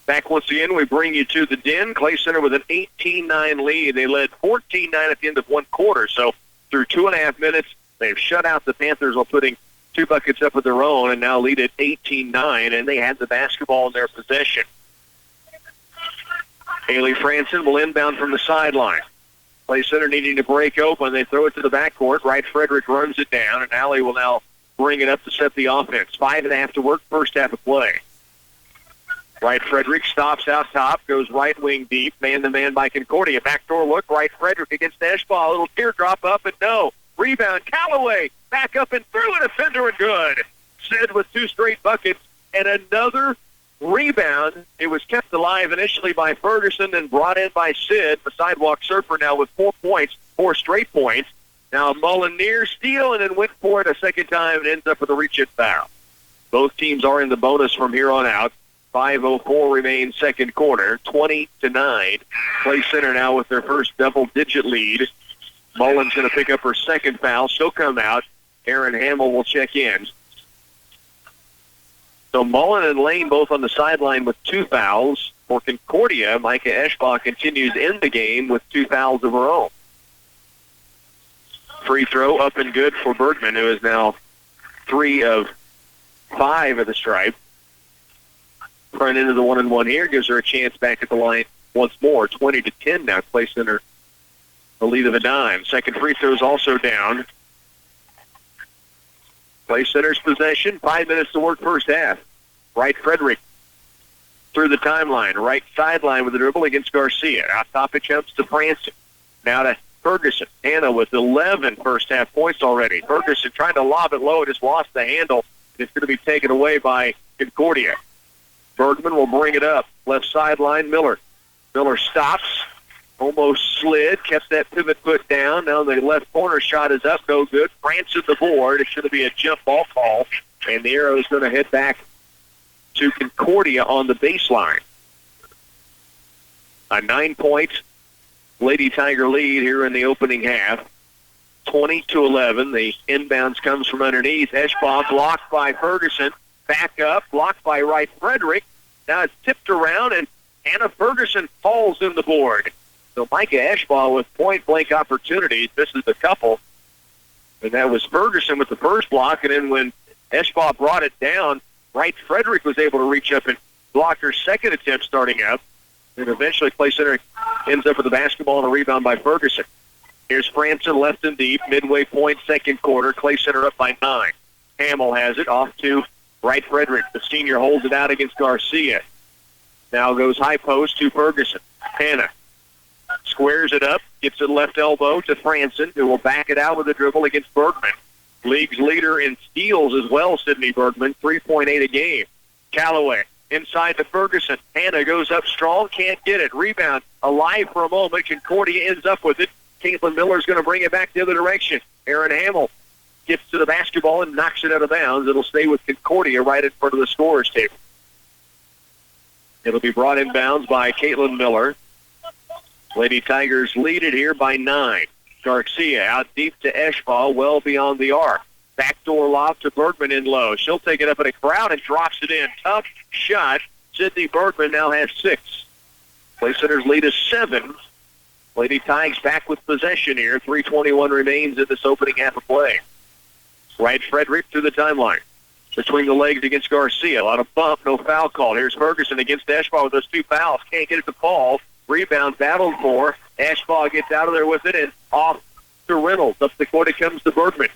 Back once again, we bring you to the Den. Clay Center with an 18-9 lead. They led 14-9 at the end of one quarter. So through 2.5 minutes, they've shut out the Panthers while putting 2 buckets up of their own and now lead at 18-9, and they had the basketball in their possession. Haley Franson will inbound from the sideline. Clay Center needing to break open. They throw it to the backcourt. Wright Frederick runs it down, and Alley will now bring it up to set the offense. 5.5 to work, first half of play. Wright Frederick stops out top, goes right wing deep, man-to-man by Concordia. Backdoor look, Wright Frederick against Eschbach. A little teardrop up and no. Rebound, Callaway, back up and through, a defender and good. Sid with 2 straight buckets and another rebound. It was kept alive initially by Ferguson and brought in by Sid. The sidewalk surfer now with 4 points, 4 straight points. Now Mullen near steal and then went for it a second time and ends up with a reach-in foul. Both teams are in the bonus from here on out. 5:04 remains second quarter, 20-9. Clay Center now with their first double-digit lead. Mullen's going to pick up her second foul. She'll come out. Aaron Hamill will check in. So Mullen and Lane both on the sideline with 2 fouls. For Concordia, Micah Eschbach continues in the game with 2 fouls of her own. Free throw up and good for Bergman, who is now 3 of 5 at the stripe. Front into the 1-and-1 here gives her a chance back at the line once more. 20-10 now. Clay Center the lead of a dime. Second free throw is also down. Clay Center's possession. 5 minutes to work first half. Wright Frederick through the timeline. Right sideline with the dribble against Garcia. Out top it jumps to Franson. Now to Ferguson. Hannah with 11 first half points already. Ferguson trying to lob it low. Just lost the handle. It's going to be taken away by Concordia. Bergman will bring it up. Left sideline, Miller. Miller stops. Almost slid. Kept that pivot foot down. Now the left corner shot is up. No good. Franson the board. It's going to be a jump ball call. And the arrow is going to head back to Concordia on the baseline. A 9-point Lady Tiger lead here in the opening half. 20-11. The inbounds comes from underneath. Eschbach blocked by Ferguson. Back up, blocked by Wright Frederick. Now it's tipped around, and Hannah Ferguson falls in the board. So Micah Eschbach with point-blank opportunities. This is the couple. And that was Ferguson with the first block, and then when Eschbach brought it down, Wright Frederick was able to reach up and block her second attempt starting up. And eventually Clay Center ends up with the basketball and a rebound by Ferguson. Here's Franson left and deep, midway point, second quarter. Clay Center up by 9. Hamill has it off to Wright Frederick. The senior holds it out against Garcia. Now goes high post to Ferguson. Hannah squares it up, gets it left elbow to Franson, who will back it out with a dribble against Bergman. League's leader in steals as well, Sydney Bergman, 3.8 a game. Callaway inside to Ferguson. Hannah goes up strong, can't get it. Rebound, alive for a moment. Concordia ends up with it. Caitlin Miller's going to bring it back the other direction. Aaron Hamill gets to the basketball and knocks it out of bounds. It'll stay with Concordia right in front of the scorer's table. It'll be brought in bounds by Caitlin Miller. Lady Tigers lead it here by 9. Garcia out deep to Eschball, well beyond the arc. Backdoor lob to Bergman in low. She'll take it up in a crowd and drops it in. Tough shot. Sydney Bergman now has 6. Clay Center's lead is 7. Lady Tigers back with possession here. 3:21 remains in this opening half of play. Wright Frederick through the timeline. Between the legs against Garcia. A lot of bump, no foul call. Here's Ferguson against Eschball with those 2 fouls. Can't get it to Paul. Rebound battled for. Eschball gets out of there with it and off to Reynolds. Up the court it comes to Bergman.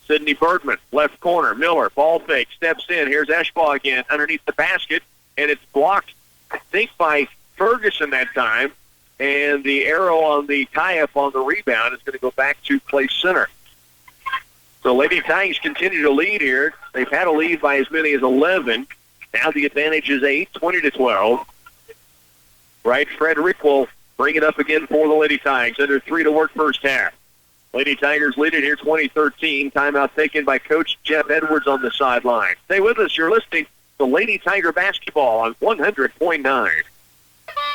Sydney Bergman, left corner. Miller, ball fake, steps in. Here's Eschball again underneath the basket, and it's blocked, I think, by Ferguson that time. And the arrow on the tie-up on the rebound is going to go back to Clay Center. So Lady Tigers continue to lead here. They've had a lead by as many as 11. Now the advantage is 8, 20-12. Wright Frederick will bring it up again for the Lady Tigers. Under 3 to work first half. Lady Tigers lead it here 20-13. Timeout taken by Coach Jeff Edwards on the sideline. Stay with us. You're listening to Lady Tiger Basketball on 100.9.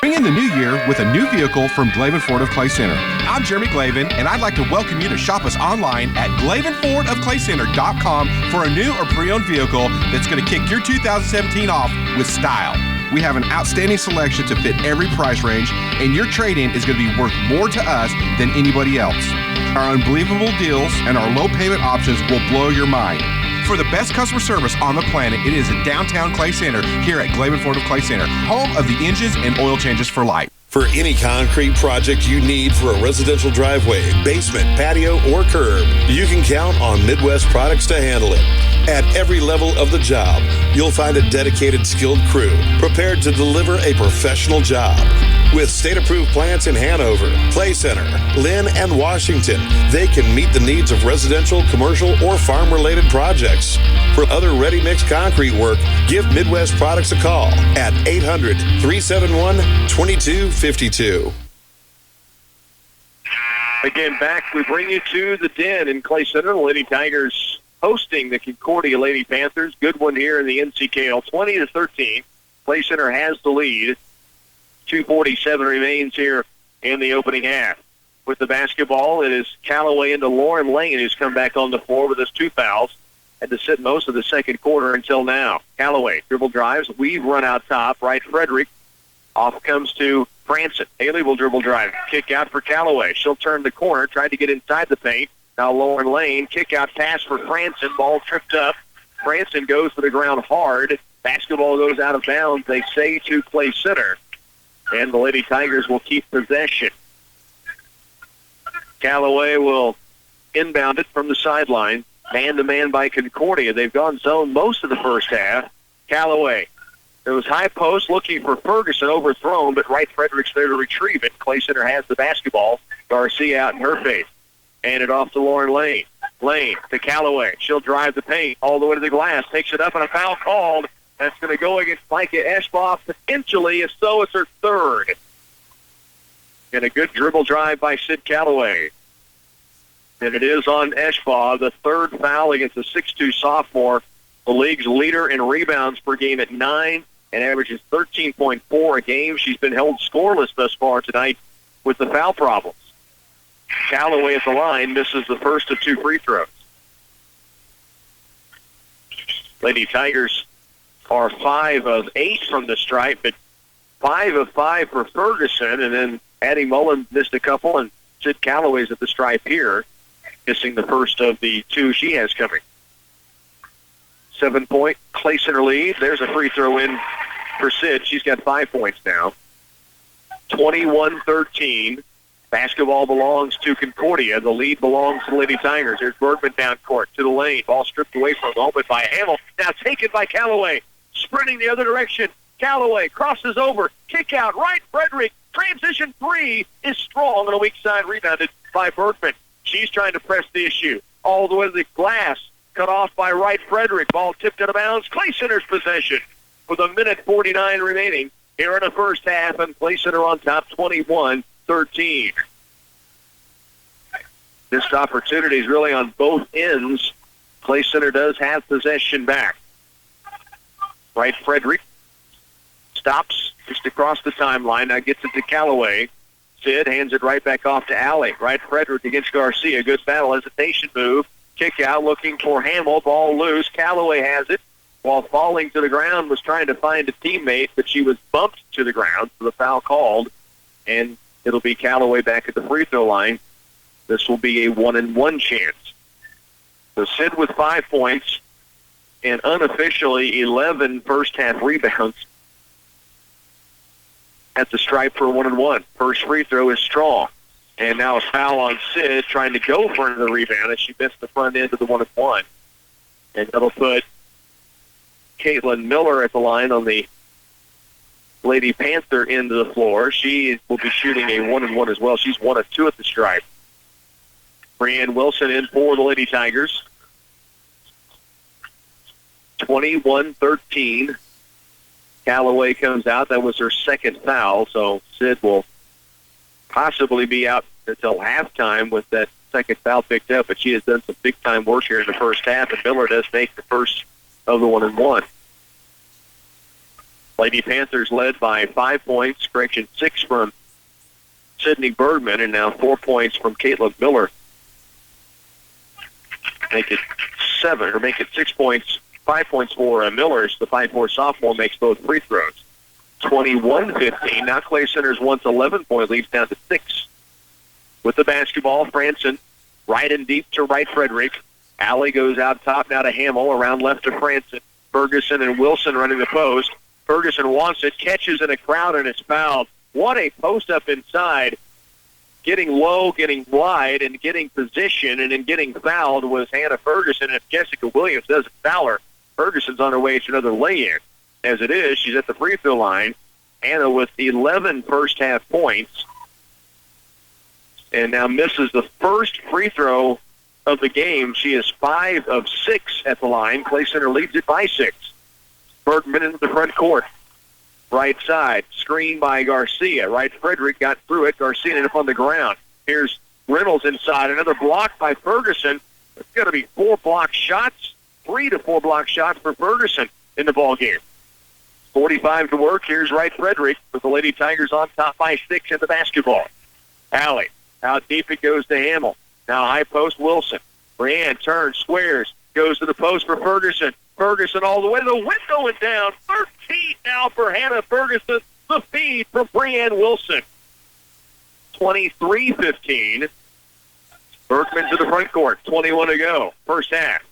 Bring in the new year with a new vehicle from Glavin Ford of Clay Center. I'm Jeremy Glavin, and I'd like to welcome you to shop us online at GlavinFordofClayCenter.com for a new or pre-owned vehicle that's going to kick your 2017 off with style. We have an outstanding selection to fit every price range, and your trade-in is going to be worth more to us than anybody else. Our unbelievable deals and our low payment options will blow your mind. For the best customer service on the planet, it is at downtown Clay Center here at Glavin Ford of Clay Center, home of the engines and oil changes for life. For any concrete project you need for a residential driveway, basement, patio, or curb, you can count on Midwest Products to handle it. At every level of the job, you'll find a dedicated, skilled crew prepared to deliver a professional job. With state-approved plants in Hanover, Clay Center, Lynn, and Washington, they can meet the needs of residential, commercial, or farm-related projects. For other ready-mix concrete work, give Midwest Products a call at 800-371-2252. Again, back, we bring you to the Den in Clay Center. The Lady Tigers hosting the Concordia Lady Panthers. Good one here in the NCKL, 20-13. Clay Center has the lead. 2:47 remains here in the opening half. With the basketball, it is Callaway into Lauren Lane, who's come back on the floor with his 2 fouls. Had to sit most of the second quarter until now. Callaway, dribble drives, weave run out top. Wright Frederick off comes to Franson. Haley will dribble drive. Kick out for Callaway. She'll turn the corner, tried to get inside the paint. Now Lauren Lane, kick out pass for Franson. Ball tripped up. Franson goes to the ground hard. Basketball goes out of bounds, they say, to Clay Center. And the Lady Tigers will keep possession. Callaway will inbound it from the sideline. Man-to-man by Concordia. They've gone zone most of the first half. Callaway. It was high post looking for Ferguson, overthrown, but Wright Frederick's there to retrieve it. Clay Center has the basketball. Garcia out in her face. And it off to Lauren Lane. Lane to Callaway. She'll drive the paint all the way to the glass. Takes it up and a foul called. That's going to go against Micah Eschbach, potentially. If so, it's her 3rd. And a good dribble drive by Sid Callaway. And it is on Eschbach, the 3rd foul against the 6'2 sophomore, the league's leader in rebounds per game at 9 and averages 13.4 a game. She's been held scoreless thus far tonight with the foul problems. Callaway at the line misses the first of 2 free throws. Lady Tigers are 5 of 8 from the stripe, but 5 of 5 for Ferguson, and then Addie Mullen missed a couple, and Sid Callaway's at the stripe here, missing the first of the 2 she has coming. 7-point Clay Center lead. There's a free throw in for Sid. She's got 5 points now. 21-13. Basketball belongs to Concordia. The lead belongs to the Lady Tigers. There's Bergman down court to the lane. Ball stripped away from a moment by Hamill. Now taken by Callaway. Sprinting the other direction. Callaway crosses over. Kick out. Wright Frederick. Transition 3 is strong on a weak side. Rebounded by Bergman. She's trying to press the issue. All the way to the glass. Cut off by Wright Frederick. Ball tipped out of bounds. Clay Center's possession. with 1:49 remaining here in the first half, and Clay Center on top 21-13. Missed opportunities really on both ends. Clay Center does have possession back. Wright Frederick stops just across the timeline. Now gets it to Callaway. Sid hands it right back off to Alley. Wright Frederick against Garcia. Good battle, hesitation move. Kick out looking for Hamill. Ball loose. Callaway has it. While falling to the ground, was trying to find a teammate, but she was bumped to the ground, so the foul called. And it'll be Callaway back at the free throw line. This will be a 1-and-1 chance. So Sid with 5 points and unofficially 11 first-half rebounds at the stripe for 1-and-1. First free throw is strong. And now a foul on Sid trying to go for another rebound as she missed the front end of the 1-and-1. And that'll put Caitlin Miller at the line on the Lady Panther end of the floor. She will be shooting a 1-and-1 as well. She's 1 of 2 at the stripe. Brianne Wilson in for the Lady Tigers. 21-13. Callaway comes out. That was her second foul, so Sid will possibly be out until halftime with that second foul picked up, but she has done some big-time work here in the first half, and Miller does make the first of the 1-and-1. Lady Panthers led by 5 points, 6 from Sydney Bergman, and now 4 points from Caitlin Miller. Make it 7, or make it 6 points, 5 points for Miller. The 5'4" sophomore makes both free throws. 21-15. Now Clay Center's once 11-point lead down to 6. With the basketball, Franson right and deep to Wright Frederick. Alley goes out top now to Hamill, around left to Franson. Ferguson and Wilson running the post. Ferguson wants it, catches in a crowd, and is fouled. What a post up inside. Getting low, getting wide, and getting position, and then getting fouled was Hannah Ferguson. And if Jessica Williams doesn't foul her, Ferguson's on her way to another lay-in. As it is, she's at the free throw line. Hannah with 11 first-half points. And now misses the first free throw of the game. She is 5 of 6 at the line. Clay Center leads it by 6. Bergman into the front court. Right side, screen by Garcia. Wright Frederick got through it. Garcia ended up on the ground. Here's Reynolds inside. Another block by Ferguson. It's going to be 4 block shots, 3 to 4 block shots for Ferguson in the ball game. 45 to work. Here's Wright Frederick with the Lady Tigers on top by 6 in the basketball. Alley, out deep it goes to Hamill. Now high post Wilson. Brianne turns, squares, goes to the post for Ferguson. Ferguson all the way to the window and down. 13 now for Hannah Ferguson. The feed from Brianne Wilson. 23-15. Bergman to the front court. 21 to go. First half.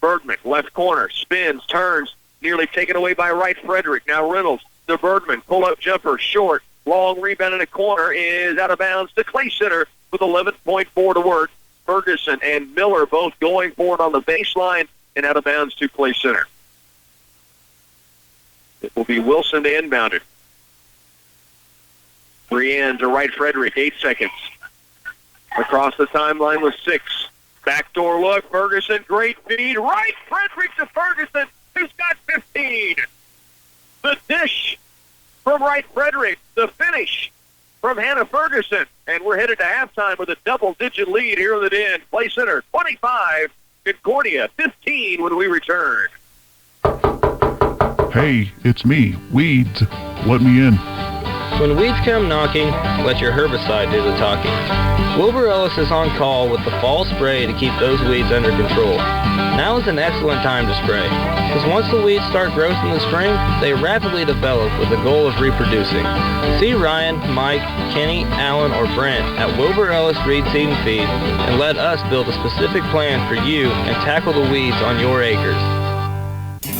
Bergman, left corner, spins, turns, nearly taken away by Wright Frederick. Now Reynolds to Bergman. Pull-up jumper, short. Long rebound in the corner is out of bounds to Clay Center with 11.4 to work. Ferguson and Miller both going for it on the baseline and out of bounds to Clay Center. It will be Wilson to inbound it. Brianne to Wright Frederick, 8 seconds. Across the timeline with 6. Backdoor look, Ferguson, great feed. Wright Frederick to Ferguson, who's got 15. The dish from Wright Frederick, the finish from Hannah Ferguson. And we're headed to halftime with a double-digit lead here in the Den. Clay Center, 25. Concordia, 15 when we return. Hey, it's me, Weeds. Let me in. When weeds come knocking, let your herbicide do the talking. Wilbur Ellis is on call with the fall spray to keep those weeds under control. Now is an excellent time to spray, because once the weeds start growth in the spring, they rapidly develop with the goal of reproducing. See Ryan, Mike, Kenny, Alan, or Brent at Wilbur Ellis Reed Seed and Feed, and let us build a specific plan for you and tackle the weeds on your acres.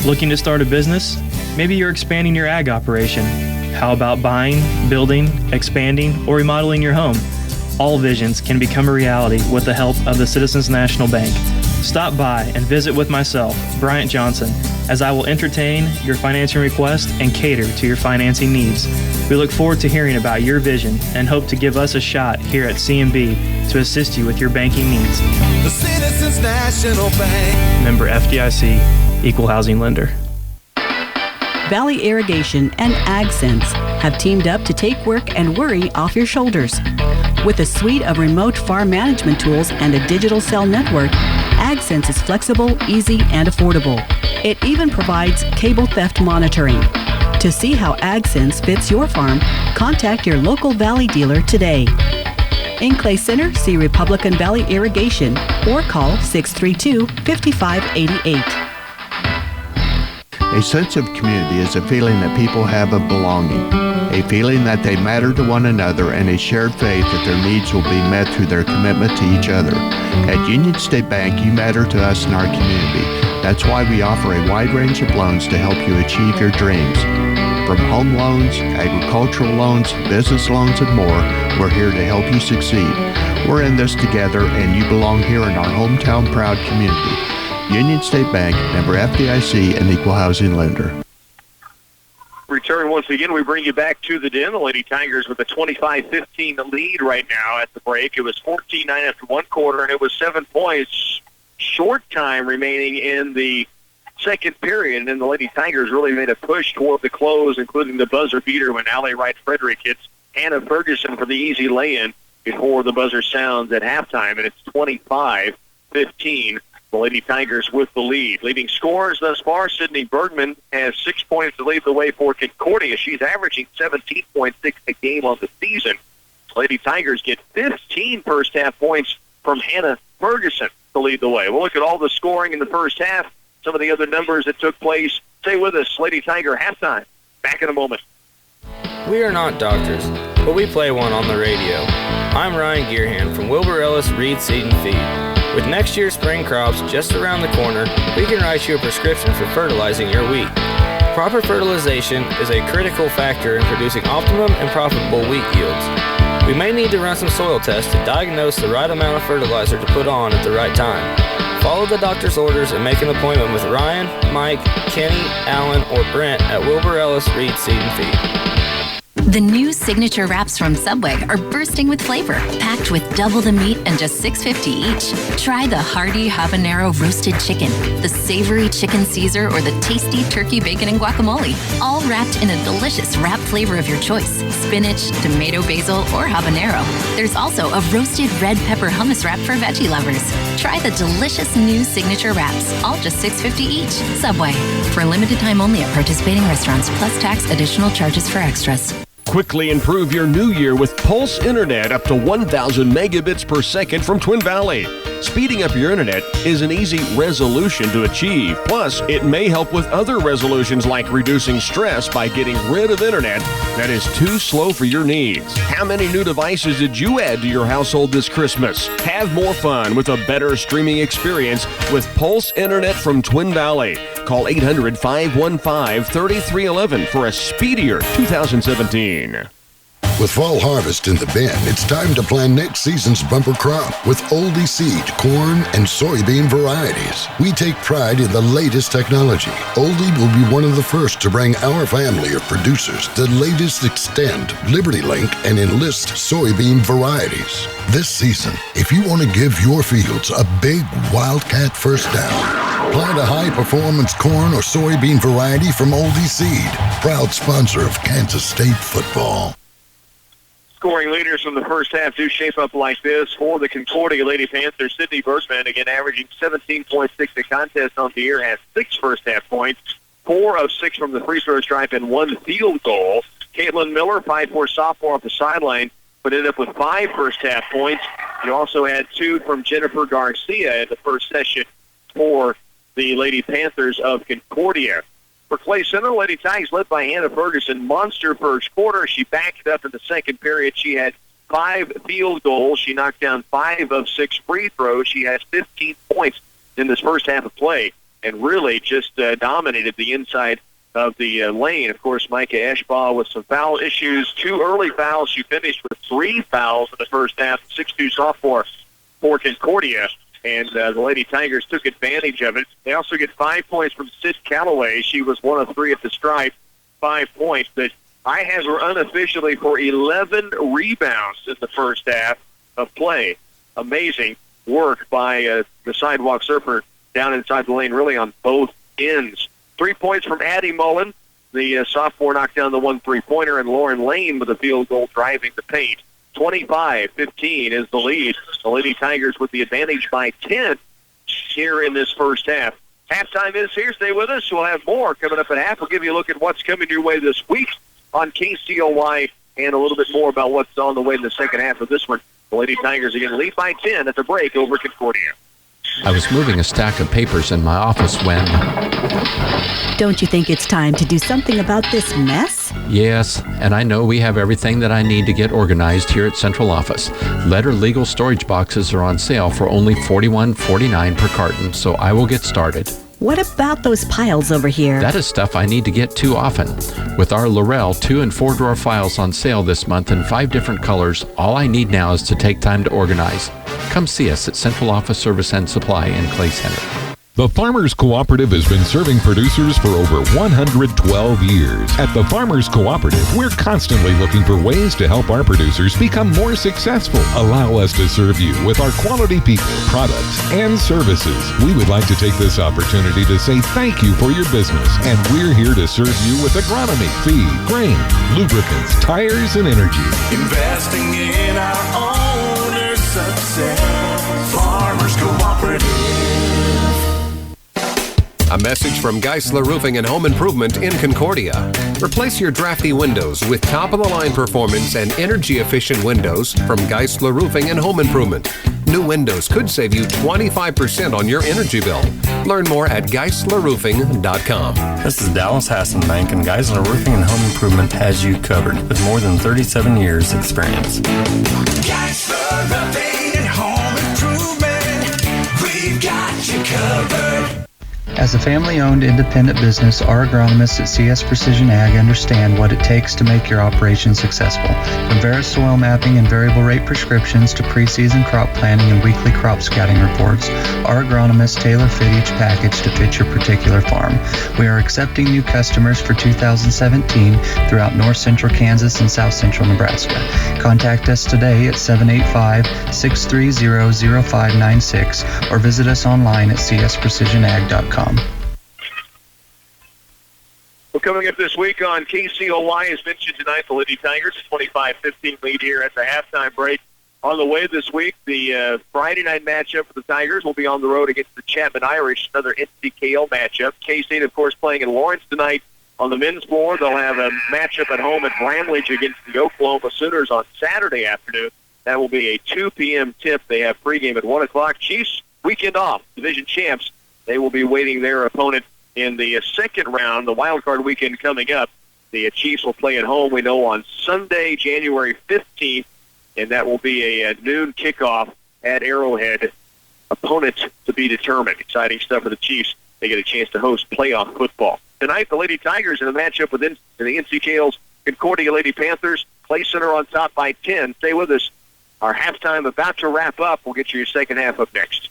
Looking to start a business? Maybe you're expanding your ag operation. How about buying, building, expanding, or remodeling your home? All visions can become a reality with the help of the Citizens National Bank. Stop by and visit with myself, Bryant Johnson, as I will entertain your financing request and cater to your financing needs. We look forward to hearing about your vision and hope to give us a shot here at CNB to assist you with your banking needs. The Citizens National Bank. Member FDIC, Equal Housing Lender. Valley Irrigation and AgSense have teamed up to take work and worry off your shoulders. With a suite of remote farm management tools and a digital cell network, AgSense is flexible, easy, and affordable. It even provides cable theft monitoring. To see how AgSense fits your farm, contact your local Valley dealer today. In Clay Center, see Republican Valley Irrigation or call 632-5588. A sense of community is a feeling that people have of belonging, a feeling that they matter to one another, and a shared faith that their needs will be met through their commitment to each other. At Union State Bank, you matter to us and our community. That's why we offer a wide range of loans to help you achieve your dreams. From home loans, agricultural loans, business loans, and more, we're here to help you succeed. We're in this together, and you belong here in our hometown proud community. Union State Bank, member FDIC, and equal housing lender. Return once again. We bring you back to the den. The Lady Tigers with a 25-15 lead right now at the break. It was 14-9 after one quarter, and it was 7 points. Short time remaining in the second period, and then the Lady Tigers really made a push toward the close, including the buzzer beater when Allie Wright-Frederick hits Hannah Ferguson for the easy lay-in before the buzzer sounds at halftime, and it's 25-15. The Lady Tigers with the lead. Leading scorers thus far, Sydney Bergman has 6 points to lead the way for Concordia. She's averaging 17.6 a game on the season. Lady Tigers get 15 first-half points from Hannah Ferguson to lead the way. We'll look at all the scoring in the first half, some of the other numbers that took place. Stay with us. Lady Tiger halftime. Back in a moment. We are not doctors, but we play one on the radio. I'm Ryan Gearhand from Wilbur Ellis Reed Seed and Feed. With next year's spring crops just around the corner, we can write you a prescription for fertilizing your wheat. Proper fertilization is a critical factor in producing optimum and profitable wheat yields. We may need to run some soil tests to diagnose the right amount of fertilizer to put on at the right time. Follow the doctor's orders and make an appointment with Ryan, Mike, Kenny, Alan, or Brent at Wilbur Ellis Reed Seed and Feed. The new signature wraps from Subway are bursting with flavor, packed with double the meat and just $6.50 each. Try the hearty habanero roasted chicken, the savory chicken Caesar, or the tasty turkey bacon and guacamole, all wrapped in a delicious wrap flavor of your choice: spinach, tomato basil, or habanero. There's also a roasted red pepper hummus wrap for veggie lovers. Try the delicious new signature wraps, all just $6.50 each. Subway. For limited time only at participating restaurants, plus tax, additional charges for extras. Quickly improve your new year with Pulse Internet up to 1,000 megabits per second from Twin Valley. Speeding up your internet is an easy resolution to achieve. Plus, it may help with other resolutions like reducing stress by getting rid of internet that is too slow for your needs. How many new devices did you add to your household this Christmas? Have more fun with a better streaming experience with Pulse Internet from Twin Valley. Call 800-515-3311 for a speedier 2017. With fall harvest in the bin, it's time to plan next season's bumper crop with oldie seed, corn, and soybean varieties. We take pride in the latest technology. Oldie will be one of the first to bring our family of producers the latest Extend, Liberty Link, and Enlist soybean varieties. This season, if you want to give your fields a big Wildcat first down, plant a high-performance corn or soybean variety from Oldie Seed, proud sponsor of Kansas State football. Scoring leaders from the first half do shape up like this. For the Concordia Lady Panthers, Sydney Bergman, again averaging 17.6 a contest on the year, has 6 first-half points, 4 of 6 from the free throw stripe, and 1 field goal. Caitlin Miller, 5'4" sophomore off the sideline, but ended up with 5 first-half points. You also had 2 from Jennifer Garcia in the first session for the Lady Panthers of Concordia. For Clay Center, Lady Tigers led by Hannah Ferguson. Monster first quarter. She backed it up in the second period. She had 5 field goals. She knocked down 5 of 6 free throws. She has 15 points in this first half of play and really just dominated the inside of the lane. Of course, Micah Eschbaugh with some foul issues. 2 early fouls. She finished with 3 fouls in the first half. 6'2" sophomore for Concordia. And the Lady Tigers took advantage of it. They also get 5 points from Sid Calloway. She was 1 of 3 at the stripe, 5 points. But I have her unofficially for 11 rebounds in the first half of play. Amazing work by the sidewalk surfer down inside the lane, really on both ends. 3 points from Addie Mullen. the sophomore knocked down the 1 3-pointer, and Lauren Lane with a field goal driving the paint. 25-15 is the lead. The Lady Tigers with the advantage by 10 here in this first half. Halftime is here. Stay with us. We'll have more coming up at half. We'll give you a look at what's coming your way this week on KCOY and a little bit more about what's on the way in the second half of this one. The Lady Tigers again lead by 10 at the break over Concordia. I was moving a stack of papers in my office when... Don't you think it's time to do something about this mess? Yes, and I know we have everything that I need to get organized here at Central Office. Letter legal storage boxes are on sale for only $41.49 per carton, so I will get started. What about those piles over here? That is stuff I need to get to often. With our Laurel 2- and 4-drawer files on sale this month in 5 different colors, all I need now is to take time to organize. Come see us at Central Office Service and Supply in Clay Center. The Farmers Cooperative has been serving producers for over 112 years. At the Farmers Cooperative, we're constantly looking for ways to help our producers become more successful. Allow us to serve you with our quality people, products, and services. We would like to take this opportunity to say thank you for your business, and we're here to serve you with agronomy, feed, grain, lubricants, tires, and energy. Investing in our owners' success. Farmers Cooperative. A message from Geisler Roofing and Home Improvement in Concordia. Replace your drafty windows with top-of-the-line performance and energy-efficient windows from Geisler Roofing and Home Improvement. New windows could save you 25% on your energy bill. Learn more at GeislerRoofing.com. This is Dallas Hassan Bank, and Geisler Roofing and Home Improvement has you covered with more than 37 years experience. Geisler Roofing and Home Improvement, we've got you covered. As a family-owned independent business, our agronomists at CS Precision Ag understand what it takes to make your operation successful. From Veris soil mapping and variable rate prescriptions to preseason crop planning and weekly crop scouting reports, our agronomists tailor fit each package to fit your particular farm. We are accepting new customers for 2017 throughout north central Kansas and south central Nebraska. Contact us today at 785-630-0596 or visit us online at csprecisionag.com. Well, coming up this week on KCOY, as mentioned tonight, the Lady Tigers, a 25-15 lead here at the halftime break. On the way this week, the Friday night matchup for the Tigers will be on the road against the Chapman Irish, another NCKL matchup. K-State, of course, playing in Lawrence tonight on the men's floor. They'll have a matchup at home at Bramlage against the Oklahoma Sooners on Saturday afternoon. That will be a 2 p.m. tip. They have pregame at 1 o'clock. Chiefs, weekend off, division champs. They will be waiting their opponent in the second round, the wild card weekend coming up. The Chiefs will play at home, we know, on Sunday, January 15th, and that will be a noon kickoff at Arrowhead. Opponent to be determined. Exciting stuff for the Chiefs. They get a chance to host playoff football. Tonight, the Lady Tigers in a matchup with the NCKL's Concordia Lady Panthers. Clay Center on top by 10. Stay with us. Our halftime about to wrap up. We'll get you your second half up next.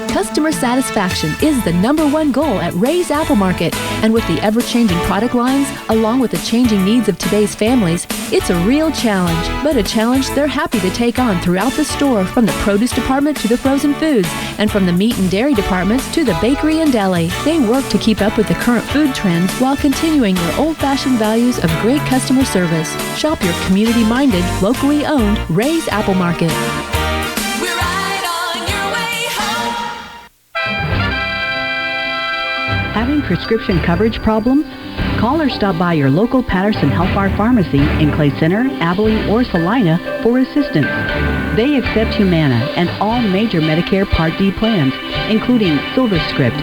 Customer satisfaction is the #1 goal at Ray's Apple Market. And with the ever-changing product lines, along with the changing needs of today's families, it's a real challenge. But a challenge they're happy to take on throughout the store, from the produce department to the frozen foods, and from the meat and dairy departments to the bakery and deli. They work to keep up with the current food trends while continuing their old-fashioned values of great customer service. Shop your community-minded, locally owned Ray's Apple Market. Having prescription coverage problems? Call or stop by your local Patterson Health Bar Pharmacy in Clay Center, Abilene, or Salina for assistance. They accept Humana and all major Medicare Part D plans, including SilverScript,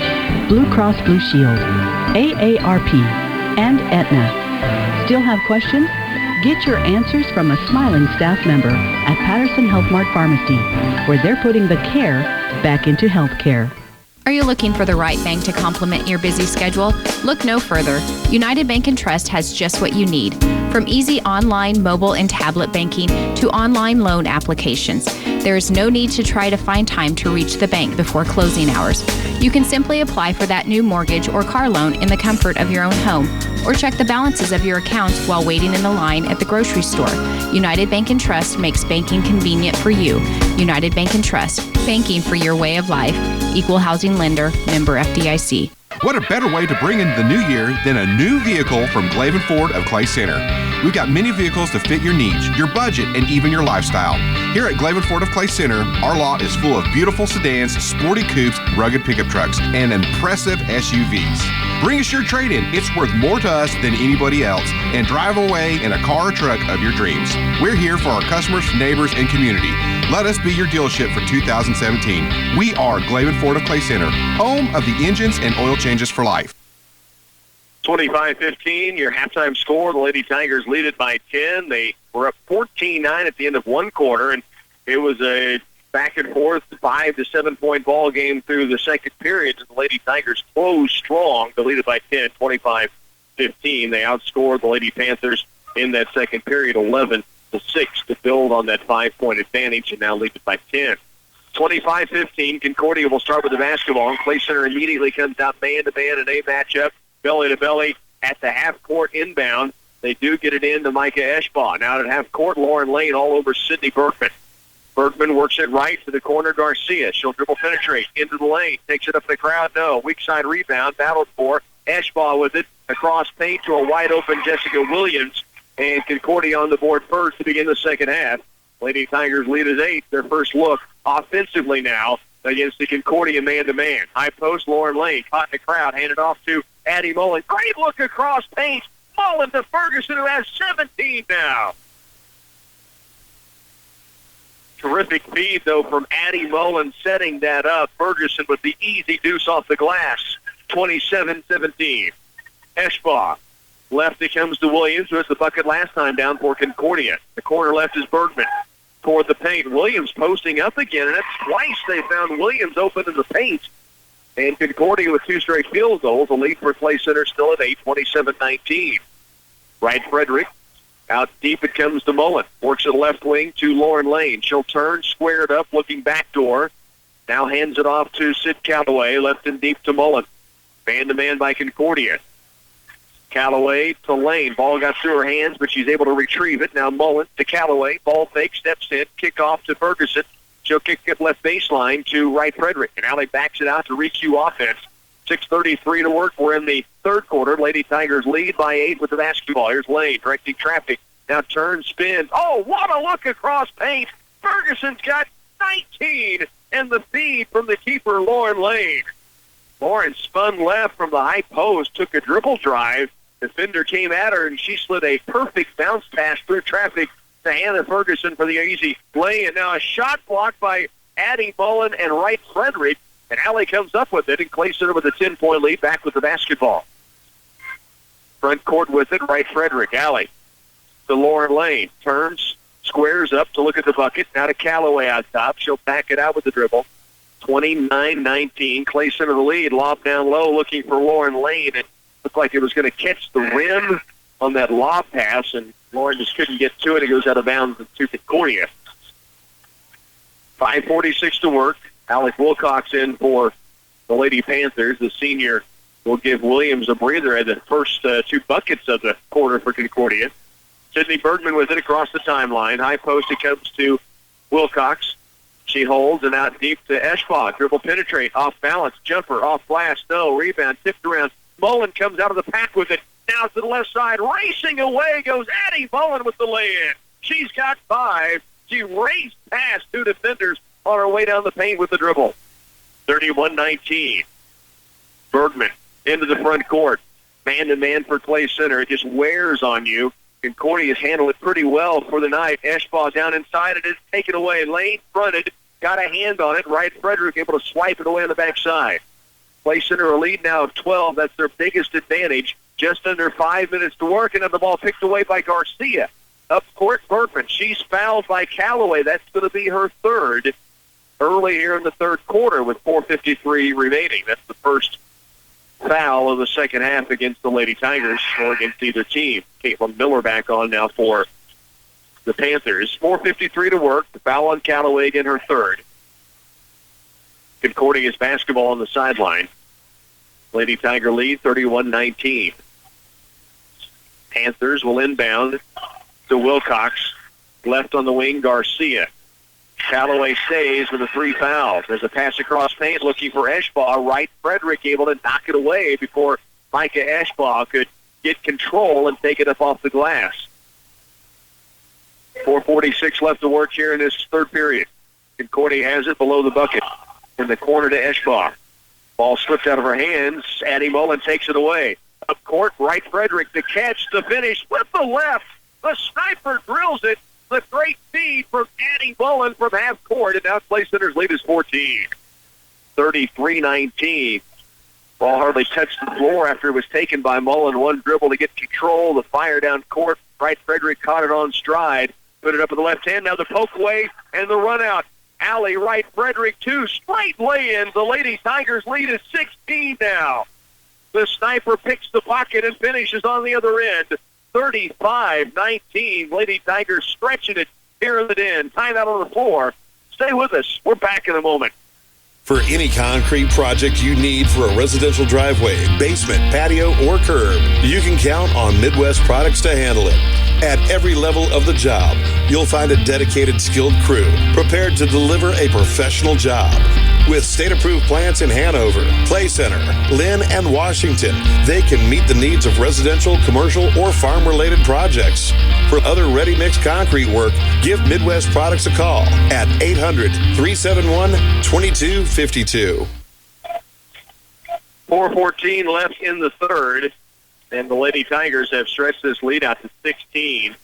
Blue Cross Blue Shield, AARP, and Aetna. Still have questions? Get your answers from a smiling staff member at Patterson Health Mart Pharmacy, where they're putting the care back into healthcare. Are you looking for the right bank to complement your busy schedule? Look no further. United Bank & Trust has just what you need. From easy online, mobile, and tablet banking to online loan applications, there is no need to try to find time to reach the bank before closing hours. You can simply apply for that new mortgage or car loan in the comfort of your own home, or check the balances of your accounts while waiting in the line at the grocery store. United Bank & Trust makes banking convenient for you. United Bank & Trust, banking for your way of life. Equal housing lender, member FDIC. What a better way to bring in the new year than a new vehicle from Glavin Ford of Clay Center. We've got many vehicles to fit your needs, your budget, and even your lifestyle. Here at Glavin Ford of Clay Center, our lot is full of beautiful sedans, sporty coupes, rugged pickup trucks, and impressive SUVs. Bring us your trade-in. It's worth more to us than anybody else, and drive away in a car or truck of your dreams. We're here for our customers, neighbors, and community. Let us be your dealership for 2017. We are Glavin Ford of Clay Center, home of the engines and oil changes for life. 25-15, your halftime score. The Lady Tigers lead it by 10. They were up 14-9 at the end of one quarter, and it was a back-and-forth 5 to 7 point ball game through the second period. The Lady Tigers closed strong to lead it by 10, 25-15. They outscored the Lady Panthers in that second period 11-6 to build on that 5-point advantage and now lead it by 10. 25-15, Concordia will start with the basketball. Clay Center immediately comes out man-to-man in a matchup, belly-to-belly at the half-court inbound. They do get it in to Micah Eschbaugh. Now at half-court, Lauren Lane all over Sydney Berkman. Berkman works it right to the corner, Garcia. She'll dribble penetrate into the lane. Takes it up the crowd, no. Weak side rebound, battled for. Eschbaugh with it across paint to a wide-open Jessica Williams. And Concordia on the board first to begin the second half. Lady Tigers lead at 8. Their first look offensively now against the Concordia man-to-man. High post, Lauren Lane caught in the crowd, handed off to Addie Mullen. Great look across paint. Mullen to Ferguson, who has 17 now. Terrific feed, though, from Addie Mullen setting that up. Ferguson with the easy deuce off the glass. 27-17. Eschbaugh. Left it comes to Williams, who has the bucket last time down for Concordia. The corner left is Bergman. Toward the paint. Williams posting up again, and that's twice they found Williams open in the paint. And Concordia with 2 straight field goals. The lead for Clay Center still at 8, 27-19. Wright Frederick. Out deep it comes to Mullen. Works it left wing to Lauren Lane. She'll turn, squared up, looking backdoor. Now hands it off to Sid Calloway. Left and deep to Mullen. Man-to-man by Concordia. Calloway to Lane. Ball got through her hands, but she's able to retrieve it. Now Mullen to Calloway. Ball fake, steps in, kick off to Ferguson. She'll kick it left baseline to Wright Frederick. And Allie backs it out to re-cue offense. 6:33 to work. We're in the third quarter. Lady Tigers lead by 8 with the basketball. Here's Lane directing traffic. Now turns, spins. Oh, what a look across paint. Ferguson's got 19. And the feed from the keeper, Lauren Lane. Lauren spun left from the high post, took a dribble drive. Defender came at her, and she slid a perfect bounce pass through traffic to Hannah Ferguson for the easy lay. And now a shot blocked by Addie Mullen and Wright Frederick. And Allie comes up with it, and Clay Center with a 10-point lead back with the basketball. Front court with it, Wright Frederick. Allie to Lauren Lane. Turns, squares up to look at the bucket. Now to Calloway out top. She'll back it out with the dribble. 29-19. Clay Center the lead. Lob down low looking for Lauren Lane. It looked like it was going to catch the rim on that lob pass, and Lauren just couldn't get to it. It goes out of bounds to Concordia. 5:46 to work. Alec Wilcox in for the Lady Panthers. The senior will give Williams a breather at the first 2 buckets of the quarter for Concordia. Sydney Bergman with it across the timeline. High post, it comes to Wilcox. She holds and out deep to Eschbaugh. Dribble penetrate, off balance, jumper, off glass, no, rebound, tipped around. Mullen comes out of the pack with it. Now to the left side, racing away goes Addie Mullen with the lay-in. She's got 5. She raced past 2 defenders on her way down the paint with the dribble. 31-19. Bergman into the front court. Man-to-man for Clay Center. It just wears on you. Concordia's handled it pretty well for the night. Eschbaugh down inside. It is taken away. Lane fronted. Got a hand on it. Wright Frederick able to swipe it away on the backside. Clay Center a lead now of 12. That's their biggest advantage. Just under 5 minutes to work, and then the ball picked away by Garcia. Up court, Bergman. She's fouled by Calloway. That's going to be her 3rd early here in the third quarter with 4:53 remaining. That's the first foul of the second half against the Lady Tigers or against either team. Caitlin Miller back on now for the Panthers. 4:53 to work. The foul on Calloway again, her 3rd. Concordia's basketball on the sideline. Lady Tiger lead 31-19. Panthers will inbound to Wilcox. Left on the wing, Garcia. Callaway stays with the 3 fouls. There's a pass across paint looking for Eschbaugh. Wright Frederick able to knock it away before Micah Eschbaugh could get control and take it up off the glass. 4:46 left to work here in this third period. Concordia has it below the bucket in the corner to Eschbaugh. Ball slipped out of her hands. Addie Mullen takes it away. Up court, Wright Frederick the catch, the finish with the left. The sniper drills it. The great feed from Addie Mullen from half court, and now Clay Center's lead is 14. 33-19. Ball hardly touched the floor after it was taken by Mullen. One dribble to get control. The fire down court. Wright Frederick caught it on stride. Put it up with the left hand. Now the poke away and the run out. Allie Wright Frederick, 2 straight lay-ins. The Lady Tigers lead is 16 now. The sniper picks the pocket and finishes on the other end. 35-19. Lady Tigers stretching it here in the den. Timeout on the floor. Stay with us. We're back in a moment. For any concrete project you need for a residential driveway, basement, patio, or curb, you can count on Midwest Products to handle it. At every level of the job, you'll find a dedicated, skilled crew prepared to deliver a professional job. With state-approved plants in Hanover, Clay Center, Lynn, and Washington, they can meet the needs of residential, commercial, or farm-related projects. For other ready-mix concrete work, give Midwest Products a call at 800-371-2252. 4:14 left in the third, and the Lady Tigers have stretched this lead out to 16.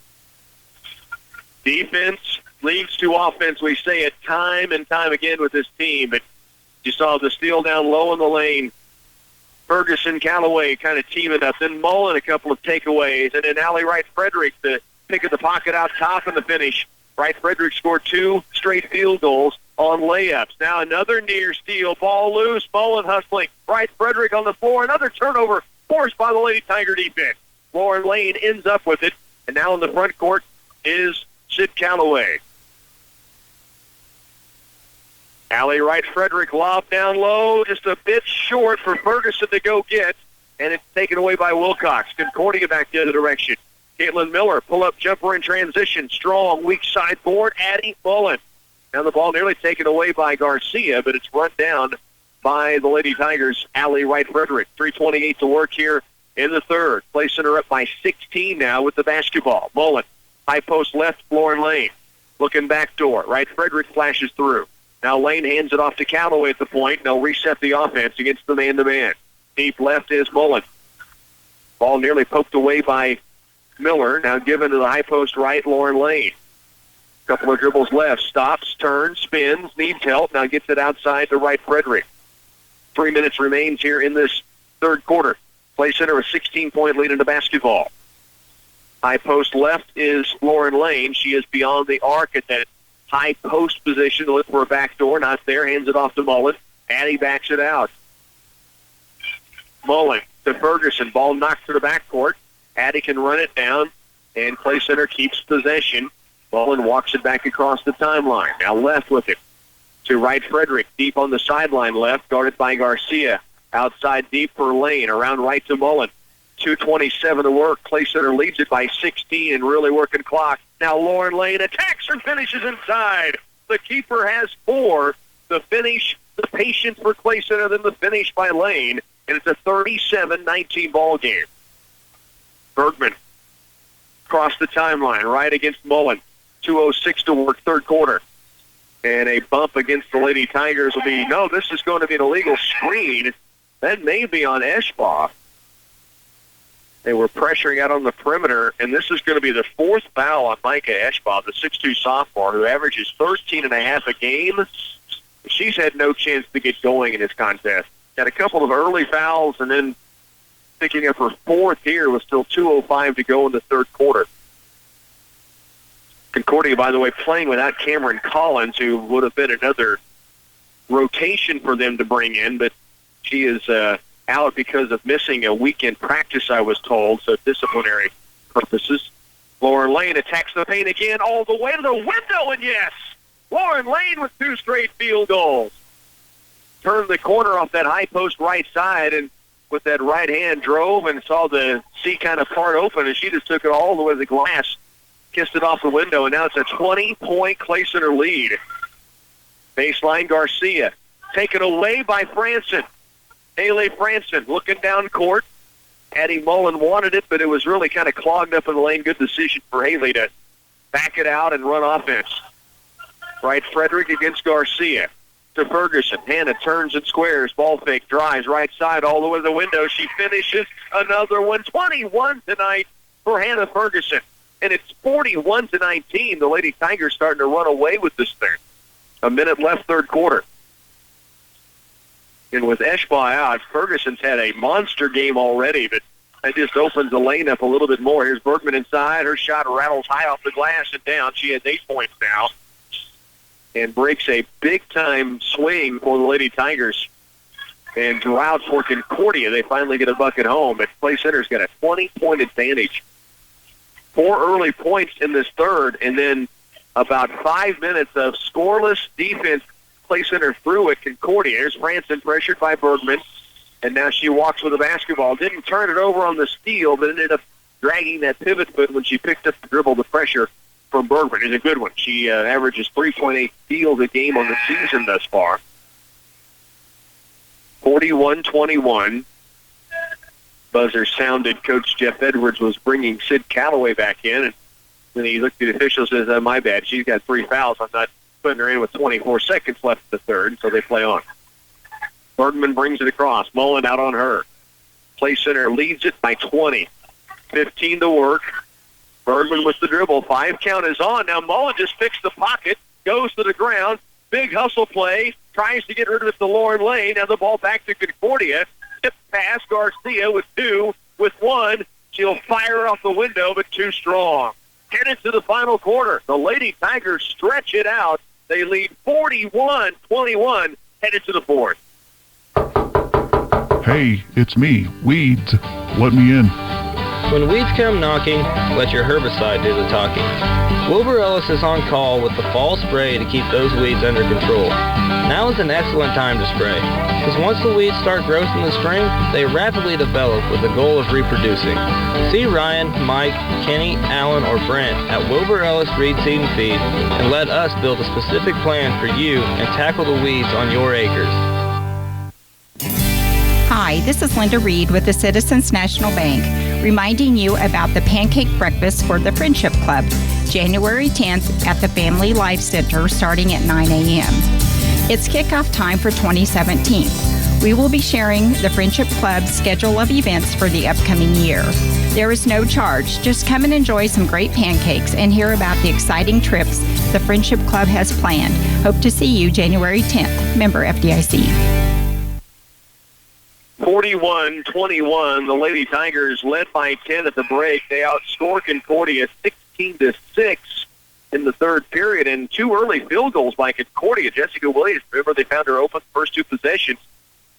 Defense leads to offense. We say it time and time again with this team, but you saw the steal down low in the lane. Ferguson, Callaway kind of teaming up. Then Mullen, a couple of takeaways. And then Allie Wright Frederick, the pick of the pocket out top in the finish. Wright Frederick scored 2 straight field goals on layups. Now another near steal. Ball loose. Mullen hustling. Wright Frederick on the floor. Another turnover forced by the Lady Tiger defense. Lauren Lane ends up with it. And now in the front court is Sid Callaway. Allie Wright Frederick lob down low, just a bit short for Ferguson to go get, and it's taken away by Wilcox. Concordia back the other direction. Caitlin Miller, pull-up jumper in transition. Strong, weak side board, Addie Mullen. Now the ball nearly taken away by Garcia, but it's run down by the Lady Tigers, Allie Wright Frederick. 3:28 to work here in the third. Clay Center up by 16 now with the basketball. Mullen, high post left, Lauren Lane. Looking back door. Wright Frederick flashes through. Now Lane hands it off to Callaway at the point. They'll reset the offense against the man-to-man. Deep left is Mullen. Ball nearly poked away by Miller. Now given to the high post right, Lauren Lane. Couple of dribbles left. Stops, turns, spins, needs help. Now gets it outside to Wright Frederick. 3 minutes remains here in this third quarter. Clay Center a 16-point lead in the basketball. High post left is Lauren Lane. She is beyond the arc at that high post position to look for a backdoor. Not there. Hands it off to Mullen. Addie backs it out. Mullen to Ferguson. Ball knocked to the backcourt. Addie can run it down, and Clay Center keeps possession. Mullen walks it back across the timeline. Now left with it to Wright Frederick. Deep on the sideline left, guarded by Garcia. Outside deep for Lane. Around right to Mullen. 2:27 to work. Clay Center leads it by 16 and really working clock. Now Lauren Lane attacks and finishes inside. The keeper has 4. The finish, the patience for Clay Center, then the finish by Lane. And it's a 37-19 ball game. Bergman across the timeline, right against Mullen. 2:06 to work, third quarter. And a bump against the Lady Tigers will be, no, this is going to be an illegal screen. That may be on Eschbaugh. They were pressuring out on the perimeter, and this is going to be the 4th foul on Micah Eschbaugh, the 6'2 sophomore, who averages 13.5 a game. She's had no chance to get going in this contest. Got a couple of early fouls, and then picking up her 4th here with still 2:05 to go in the third quarter. Concordia, by the way, playing without Cameron Collins, who would have been another rotation for them to bring in, but she is out because of missing a weekend practice, I was told, so disciplinary purposes. Lauren Lane attacks the paint again all the way to the window, and yes, Lauren Lane with 2 straight field goals. Turned the corner off that high post right side, and with that right hand drove and saw the seat kind of part open, and she just took it all the way to the glass, kissed it off the window, and now it's a 20-point Clay Center lead. Baseline, Garcia. Taken away by Franson. Haley Franson looking down court. Addie Mullen wanted it, but it was really kind of clogged up in the lane. Good decision for Haley to back it out and run offense. Right, Frederick against Garcia. To Ferguson. Hannah turns and squares. Ball fake, drives right side all the way to the window. She finishes another one. 21 tonight for Hannah Ferguson. And it's 41-19. The Lady Tigers starting to run away with this thing. A minute left, third quarter. And with Eschbaugh out, Ferguson's had a monster game already, but that just opens the lane up a little bit more. Here's Bergman inside. Her shot rattles high off the glass and down. She has 8 points now and breaks a big-time swing for the Lady Tigers. And drought for Concordia. They finally get a bucket home, but Clay Center's got a 20-point advantage. 4 early points in this third, and then about 5 minutes of scoreless defense. Clay Center through at Concordia. Here's Franson pressured by Bergman, and now she walks with the basketball. Didn't turn it over on the steal, but ended up dragging that pivot foot when she picked up the dribble. The pressure from Bergman is a good one. She averages 3.8 steals a game on the season thus far. 41-21. Buzzer sounded. Coach Jeff Edwards was bringing Sid Calloway back in, and then he looked at the official and says, my bad, she's got 3 fouls. I'm not putting her in with 24 seconds left in the third, so they play on. Bergman brings it across. Mullen out on her. Clay Center leads it by 20. 15 to work. Bergman with the dribble. 5 count is on. Now Mullen just fixed the pocket, goes to the ground. Big hustle play. Tries to get rid of it to Lauren Lane. Now the ball back to Concordia. Tip pass. Garcia with 2. With 1. She'll fire off the window, but too strong. Headed to the final quarter. The Lady Tigers stretch it out. They lead 41-21, headed to the fourth. Hey, it's me, Weeds. Let me in. When weeds come knocking, let your herbicide do the talking. Wilbur Ellis is on call with the fall spray to keep those weeds under control. Now is an excellent time to spray, because once the weeds start growth in the spring, they rapidly develop with the goal of reproducing. See Ryan, Mike, Kenny, Alan, or Brent at Wilbur Ellis Reed Seed and Feed, and let us build a specific plan for you and tackle the weeds on your acres. Hi, this is Linda Reed with the Citizens National Bank, reminding you about the pancake breakfast for the Friendship Club, January 10th at the Family Life Center starting at 9 a.m. It's kickoff time for 2017. We will be sharing the Friendship Club's schedule of events for the upcoming year. There is no charge. Just come and enjoy some great pancakes and hear about the exciting trips the Friendship Club has planned. Hope to see you January 10th. Member FDIC. 41-21, the Lady Tigers led by 10 at the break. They outscored Concordia 16-6 in the third period, and 2 early field goals by Concordia. Jessica Williams, remember, they found her open the first 2 possessions.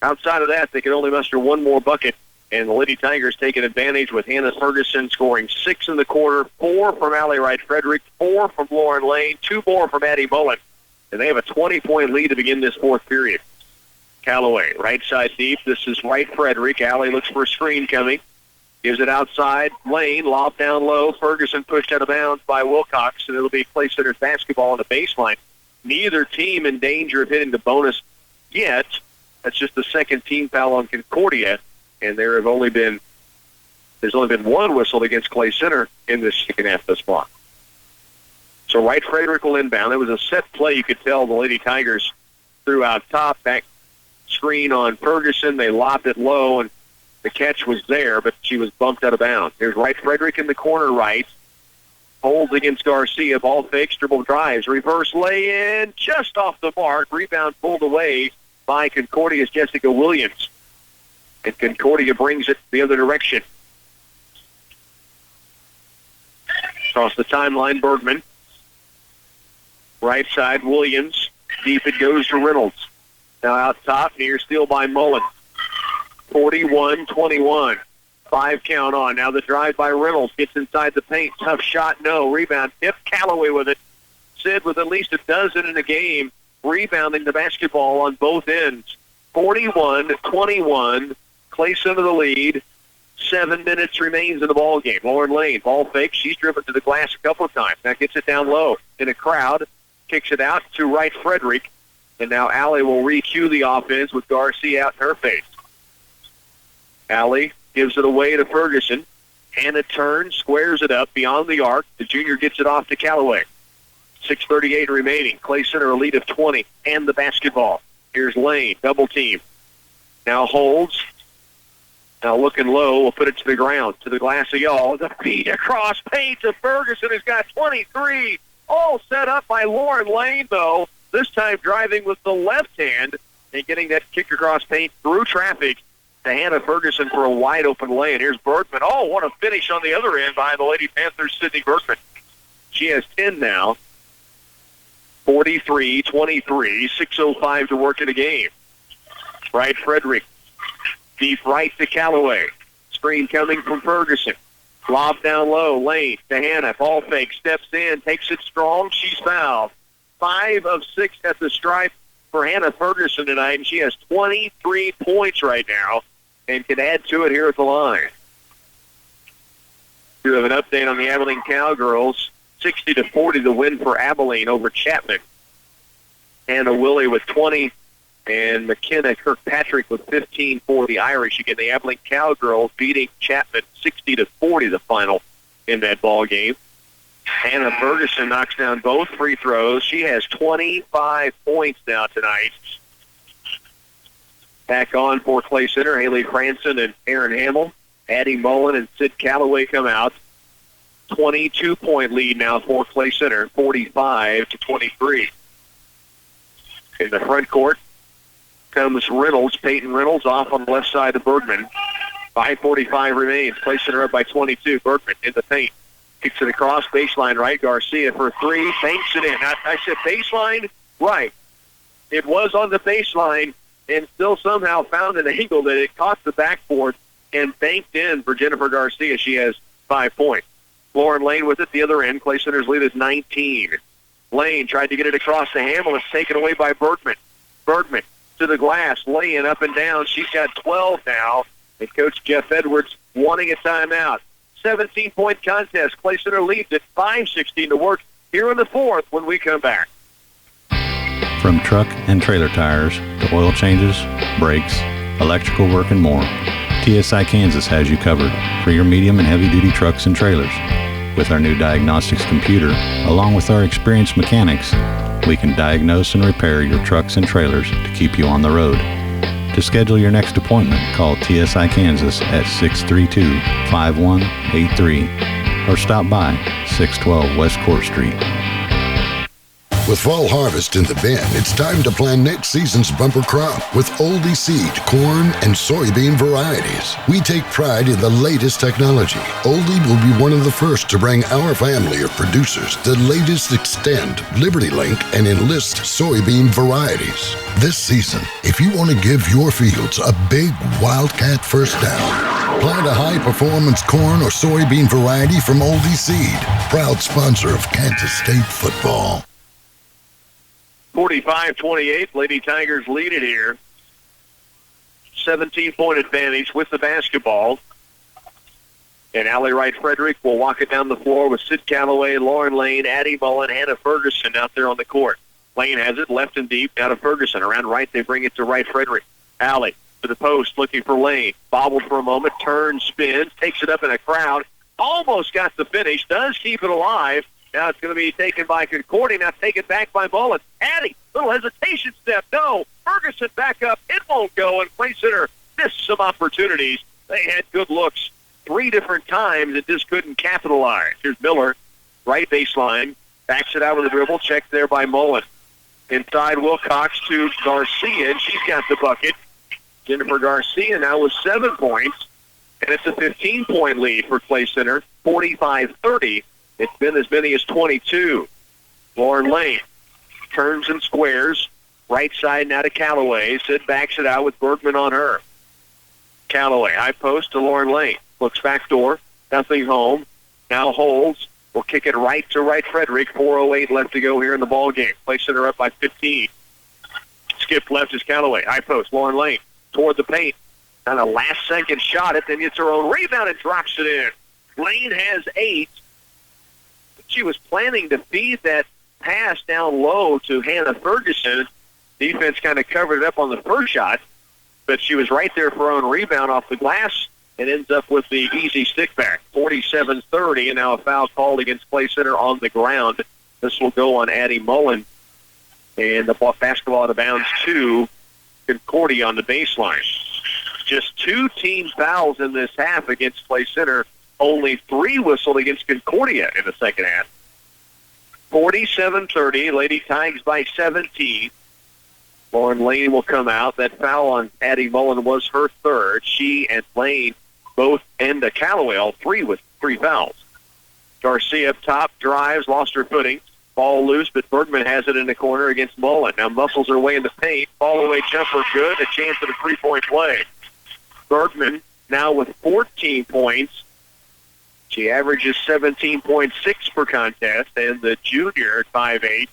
Outside of that, they could only muster 1 more bucket, and the Lady Tigers taking advantage with Hannah Ferguson scoring 6 in the quarter, 4 from Allie Wright-Frederick, 4 from Lauren Lane, 2 more from Addie Mullen, and they have a 20-point lead to begin this fourth period. Calloway, right side deep. This is Wright-Frederick. Allie looks for a screen coming. Gives it outside. Lane, lob down low. Ferguson pushed out of bounds by Wilcox, and it'll be Clay Center's basketball on the baseline. Neither team in danger of hitting the bonus yet. That's just the second team foul on Concordia, and there's only been 1 whistled against Clay Center in this second half thus far. So Wright-Frederick will inbound. It was a set play. You could tell the Lady Tigers threw out top, back screen on Ferguson. They lobbed it low, and the catch was there, but she was bumped out of bounds. There's Wright-Frederick in the corner right. Holds against Garcia. Ball fakes, dribble drives. Reverse lay-in, just off the mark. Rebound pulled away by Concordia's Jessica Williams. And Concordia brings it the other direction. Across the timeline, Bergman. Right side, Williams. Deep it goes to Reynolds. Now out top, near steal by Mullen. 41-21. 5 count on. Now the drive by Reynolds. Gets inside the paint. Tough shot, no. Rebound. Tip Calloway with it. Sid with at least a dozen in a game. Rebounding the basketball on both ends. 41-21. Clay Center the lead. 7 minutes remains in the ball game. Lauren Lane, ball fake. She's driven to the glass a couple of times. Now gets it down low in a crowd. Kicks it out to Wright-Frederick. And now Allie will re-cue the offense with Garcia out in her face. Allie gives it away to Ferguson. Hannah turns, squares it up beyond the arc. The junior gets it off to Callaway. 6:38 remaining. Clay Center a lead of 20 and the basketball. Here's Lane, double team. Now holds. Now looking low, we'll put it to the ground, to the glass of y'all. The feed across paint to Ferguson, who's got 23. All set up by Lauren Lane, though. This time driving with the left hand and getting that kick across paint through traffic to Hannah Ferguson for a wide-open lane. Here's Bergman. Oh, what a finish on the other end by the Lady Panthers' Sydney Bergman. She has 10 now. 43-23, 6:05 to work in the game. Right, Frederick. Deep right to Callaway. Screen coming from Ferguson. Lob down low, Lane to Hannah. Ball fake, steps in, takes it strong. She's fouled. 5 of 6 at the stripe for Hannah Ferguson tonight, and she has 23 points right now and can add to it here at the line. We have an update on the Abilene Cowgirls. 60-40 the win for Abilene over Chapman. Hannah Willie with 20 and McKenna Kirkpatrick with 15 for the Irish. Again, the Abilene Cowgirls beating Chapman 60-40 the final in that ball game. Hannah Ferguson knocks down both free throws. She has 25 points now tonight. Back on for Clay Center, Haley Franson and Aaron Hamill. Addie Mullen and Sid Callaway come out. 22-point lead now for Clay Center, 45-23. In the front court comes Reynolds, Peyton Reynolds, off on the left side of Bergman. 5:45 remains. Clay Center up by 22. Bergman in the paint. Kicks it across, baseline right. Garcia for 3, banks it in. I said baseline right. It was on the baseline and still somehow found an angle that it caught the backboard and banked in for Jennifer Garcia. She has 5 points. Lauren Lane with it the other end. Clay Center's lead is 19. Lane tried to get it across to Hamill. It's taken away by Bergman. Bergman to the glass, laying up and down. She's got 12 now. And Coach Jeff Edwards wanting a timeout. 17-point contest. Clay Center leads at 5:16 to work here in the fourth when we come back. From truck and trailer tires to oil changes, brakes, electrical work, and more, TSI Kansas has you covered for your medium and heavy-duty trucks and trailers. With our new diagnostics computer, along with our experienced mechanics, we can diagnose and repair your trucks and trailers to keep you on the road. To schedule your next appointment, call TSI Kansas at 632-5183 or stop by 612 West Court Street. With fall harvest in the bin, it's time to plan next season's bumper crop with Oldie seed, corn, and soybean varieties. We take pride in the latest technology. Oldie will be one of the first to bring our family of producers the latest Extend, LibertyLink, and Enlist soybean varieties. This season, if you want to give your fields a big Wildcat first down, plant a high-performance corn or soybean variety from Oldie Seed, proud sponsor of Kansas State football. 45-28, Lady Tigers lead it here. 17-point advantage with the basketball. And Allie Wright Frederick will walk it down the floor with Sid Callaway, Lauren Lane, Addie Mullen, Hannah Ferguson out there on the court. Lane has it, left and deep, out of Ferguson. Around right, they bring it to Wright Frederick. Allie to the post, looking for Lane. Bobbled for a moment, turns, spins, takes it up in a crowd. Almost got the finish, does keep it alive. Now it's going to be taken by Concordia. Now taken back by Mullen. Addie, little hesitation step. No. Ferguson back up. It won't go. And Clay Center missed some opportunities. They had good looks 3 different times and just couldn't capitalize. Here's Miller. Right baseline. Backs it out with a dribble. Checked there by Mullen. Inside Wilcox to Garcia. And she's got the bucket. Jennifer Garcia now with 7 points. And it's a 15-point lead for Clay Center. 45-30. It's been as many as 22. Lauren Lane turns and squares. Right side now to Callaway. Sid backs it out with Bergman on her. Callaway, high post to Lauren Lane. Looks back door. Nothing home. Now holds. Will kick it right to Wright Frederick. 4:08 left to go here in the ball game. Clay Center up by 15. Skip left is Callaway. High post. Lauren Lane toward the paint. And a last-second shot. It then gets her own rebound and drops it in. Lane has 8. She was planning to feed that pass down low to Hannah Ferguson, Defense kind of covered it up on the first shot, but she was right there for her own rebound off the glass and ends up with the easy stick back. 47-30, and now a foul called against Clay Center on the ground. This will go on Addie Mullen, and the basketball out of bounds to Concordia on the baseline. Just 2 team fouls in this half against Clay Center. Only 3 whistled against Concordia in the second half. 47-30, Lady Tigers by 17. Lauren Lane will come out. That foul on Addie Mullen was her third. She and Lane both end a Callaway, all 3 with 3 fouls. Garcia up top, drives, lost her footing. Ball loose, but Bergman has it in the corner against Mullen. Now muscles her way in the paint. Fall away jumper good. A chance at a 3-point play. Bergman now with 14 points. She averages 17.6 per contest, and the junior at 5'8"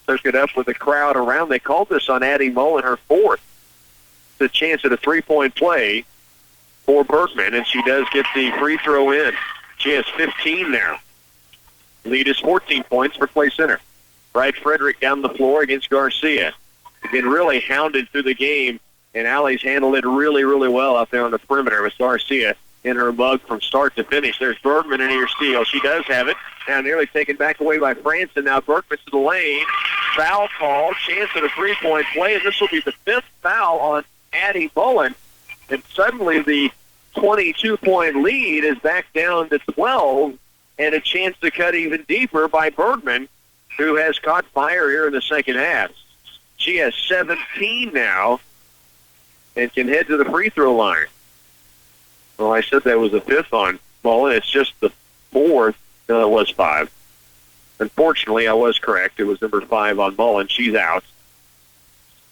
took it up with the crowd around. They called this on Addie Mullen, her 4th. It's a chance at a 3-point play for Bergman, and she does get the free throw in. She has 15 now. Lead is 14 points for Clay Center. Wright Frederick down the floor against Garcia. Been really hounded through the game, and Allie's handled it really, really well out there on the perimeter with Garcia in her mug from start to finish. There's Bergman in her steal. She does have it. Now nearly taken back away by Franson. Now Bergman to the lane. Foul call. Chance at a 3-point play, and this will be the 5th foul on Addie Mullen. And suddenly the 22-point lead is back down to 12, and a chance to cut even deeper by Bergman, who has caught fire here in the second half. She has 17 now and can head to the free throw line. Well, I said that was the 5th on Mullen. It's just the 4th. No, it was 5. Unfortunately, I was correct. It was number 5 on Mullen. She's out.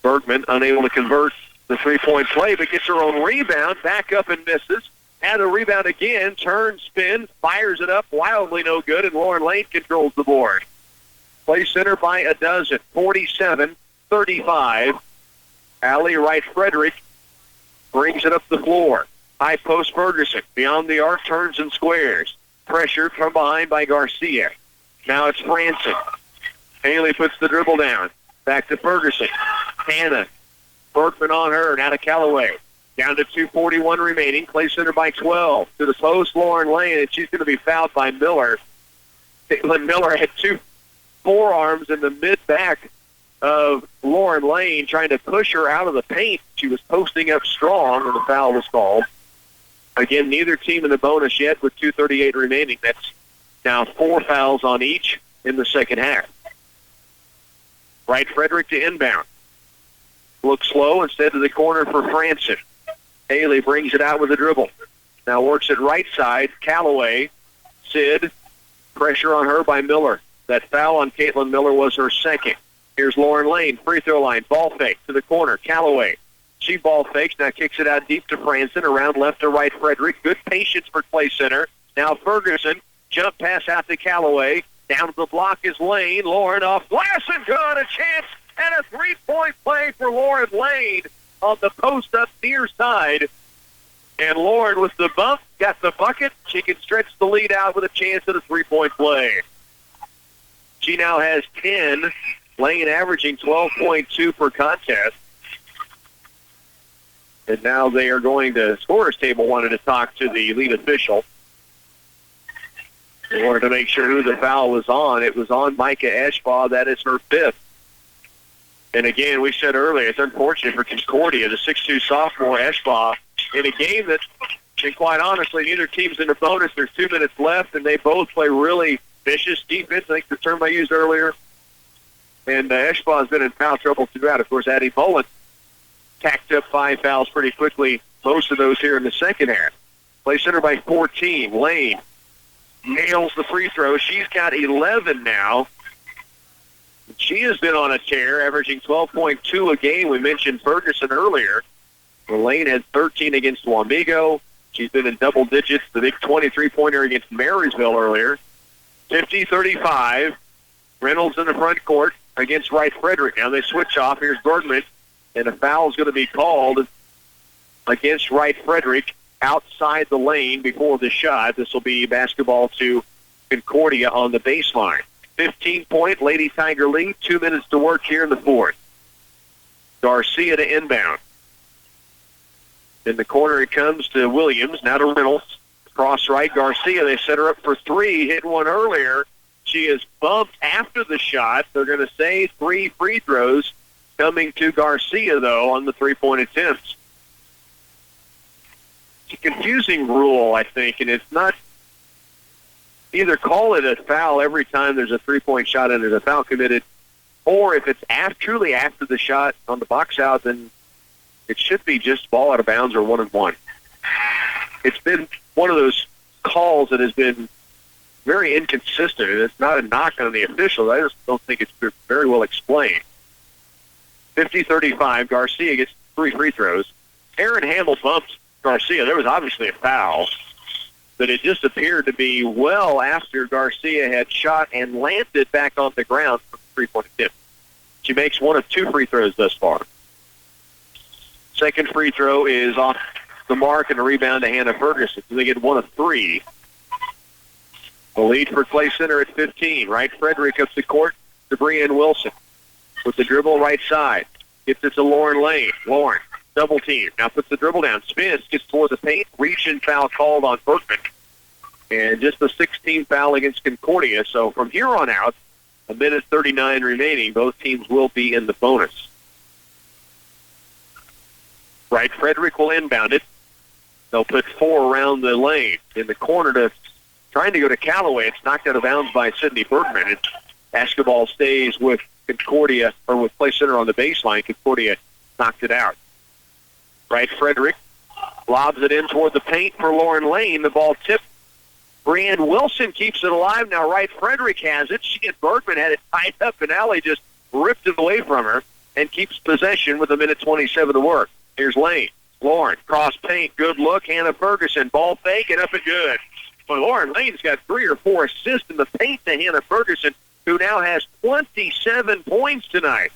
Bergman unable to convert the 3-point play, but gets her own rebound. Back up and misses. Had a rebound again. Turns, spins, fires it up. Wildly no good, and Lauren Lane controls the board. Clay Center by a dozen. 47-35. Allie Wright Frederick brings it up the floor. High post Ferguson. Beyond the arc, turns and squares. Pressured from behind by Garcia. Now it's Franson. Haley puts the dribble down. Back to Ferguson. Hannah. Bergman on her. Now to Callaway. Down to 2:41 remaining. Clay Center by 12. To the post, Lauren Lane, and she's going to be fouled by Miller. Caitlin Miller had 2 forearms in the mid-back of Lauren Lane, trying to push her out of the paint. She was posting up strong, and the foul was called. Again, neither team in the bonus yet with 2:38 remaining. That's now 4 fouls on each in the second half. Wright Frederick to inbound. Looks slow instead to the corner for Franson. Haley brings it out with a dribble. Now works it right side. Callaway. Sid. Pressure on her by Miller. That foul on Caitlin Miller was her second. Here's Lauren Lane. Free throw line. Ball fake to the corner. Callaway. She ball fakes. Now kicks it out deep to Franson. Around left to right Frederick. Good patience for Clay Center. Now Ferguson. Jump pass out to Callaway. Down to the block is Lane. Lauren off glass and good. A chance and a 3-point play for Lauren Lane on the post up near side. And Lauren with the bump got the bucket. She can stretch the lead out with a chance at a 3-point play. She now has 10. Lane averaging 12.2 per contest. And now they are going to scorer's table wanted to talk to the lead official. They wanted to make sure who the foul was on. It was on Micah Eschbaugh. That is her 5th. And again, we said earlier, it's unfortunate for Concordia, the 6'2 sophomore Eschbaugh, in a game that, and quite honestly, neither team's in the bonus. There's 2 minutes left, and they both play really vicious defense. I think the term I used earlier. And Eschbaugh has been in foul trouble throughout. Of course, Addie Mullen tacked up 5 fouls pretty quickly, most of those here in the second half. Clay Center by 14. Lane nails the free throw. She's got 11 now. She has been on a tear, averaging 12.2 a game. We mentioned Ferguson earlier. Lane had 13 against Wamego. She's been in double digits. The big 23-pointer against Marysville earlier. 50-35. Reynolds in the front court against Wright Frederick. Now they switch off. Here's Bergman. And a foul is going to be called against Wright Frederick outside the lane before the shot. This will be basketball to Concordia on the baseline. 15-point Lady Tiger lead. 2 minutes to work here in the fourth. Garcia to inbound. In the corner it comes to Williams, now to Reynolds. Cross right, Garcia, they set her up for three, hit one earlier. She is bumped after the shot. They're going to say 3 free throws coming to Garcia, though, on the three-point attempts. It's a confusing rule, I think, and it's not either call it a foul every time there's a three-point shot and there's a foul committed, or if it's truly after the shot on the box out, then it should be just ball out of bounds or 1-and-1. It's been one of those calls that has been very inconsistent, and it's not a knock on the officials. I just don't think it's very well explained. 50-35, Garcia gets 3 free throws. Aaron Hamill bumped Garcia. There was obviously a foul, but it just appeared to be well after Garcia had shot and landed back on the ground from the three-point attempt. She makes 1 of 2 free throws thus far. Second free throw is off the mark and a rebound to Hannah Ferguson. So they get 1 of 3. The lead for Clay Center at 15. Wright Frederick up the court to Brianne Wilson with the dribble right side. Gets it to Lauren Lane. Lauren, double team. Now puts the dribble down. Spins, gets toward the paint. Reach and foul called on Berkman. And just the 16th foul against Concordia. So from here on out, 1:39 remaining, both teams will be in the bonus. Wright Frederick will inbound it. They'll put 4 around the lane. In the corner to trying to go to Callaway. It's knocked out of bounds by Sydney Bergman. And basketball stays with Concordia, or with Clay Center on the baseline. Concordia knocked it out. Wright Frederick lobs it in toward the paint for Lauren Lane. The ball tipped. Brianne Wilson keeps it alive. Now Wright Frederick has it. She and Bergman had it tied up, and Allie just ripped it away from her and keeps possession with 1:27 to work. Here's Lane. Lauren, cross paint, good look. Hannah Ferguson, ball fake, and up and good. Well, Lauren Lane's got 3 or 4 assists in the paint to Hannah Ferguson, who now has 27 points tonight.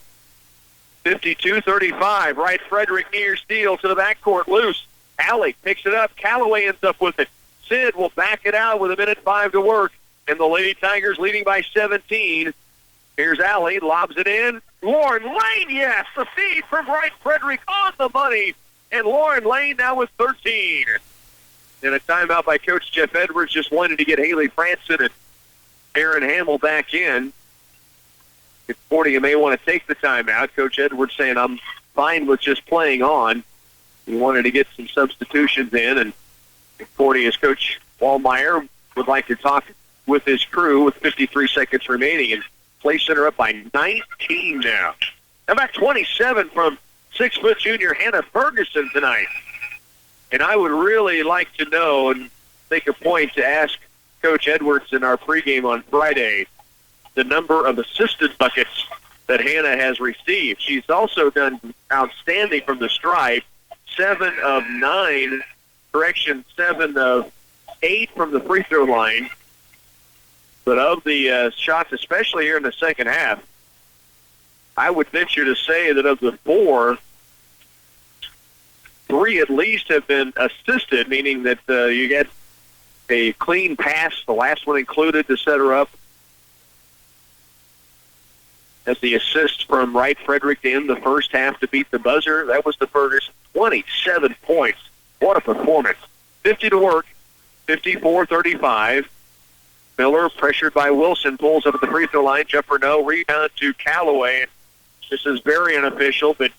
52-35. Wright Frederick near steal to the backcourt, loose. Allie picks it up. Callaway ends up with it. Sid will back it out with 1:05 to work, and the Lady Tigers leading by 17. Here's Allie, lobs it in. Lauren Lane, yes, the feed from Wright Frederick on the money, and Lauren Lane now with 13. And a timeout by Coach Jeff Edwards, just wanted to get Haley Franson and Aaron Hamill back in. Concordia may want to take the timeout. Coach Edwards saying, I'm fine with just playing on. He wanted to get some substitutions in, and Concordia's Coach Wallmeyer would like to talk with his crew with 53 seconds remaining, and Clay Center up by 19 now. How about 27 from 6-foot junior Hannah Ferguson tonight? And I would really like to know and make a point to ask Coach Edwards in our pregame on Friday the number of assisted buckets that Hannah has received. She's also done outstanding from the stripe, 7 of 9, 7 of 8 from the free throw line. But of the shots, especially here in the second half, I would venture to say that of the 4, 3 at least have been assisted, meaning that you get a clean pass, the last one included, to set her up. As the assist from Wright Frederick to end the first half to beat the buzzer, that was the Ferguson. 27 points. What a performance. 50 to work, 54-35. Miller, pressured by Wilson, pulls up at the free throw line. Jumper no, rebound to Callaway. This is very unofficial, but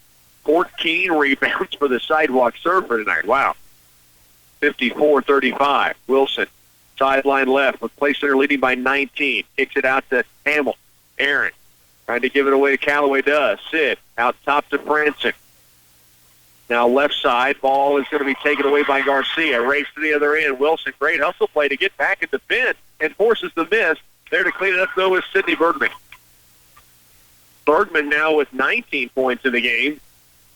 14 rebounds for the sidewalk surfer tonight. Wow. 54-35. Wilson, sideline left, with Clay Center leading by 19. Kicks it out to Hamill. Aaron, trying to give it away to Callaway, does. Sid, out top to Franson. Now left side, ball is going to be taken away by Garcia. Race to the other end. Wilson, great hustle play to get back and defend, and forces the miss. There to clean it up, though, is Sydney Bergman. Bergman now with 19 points in the game.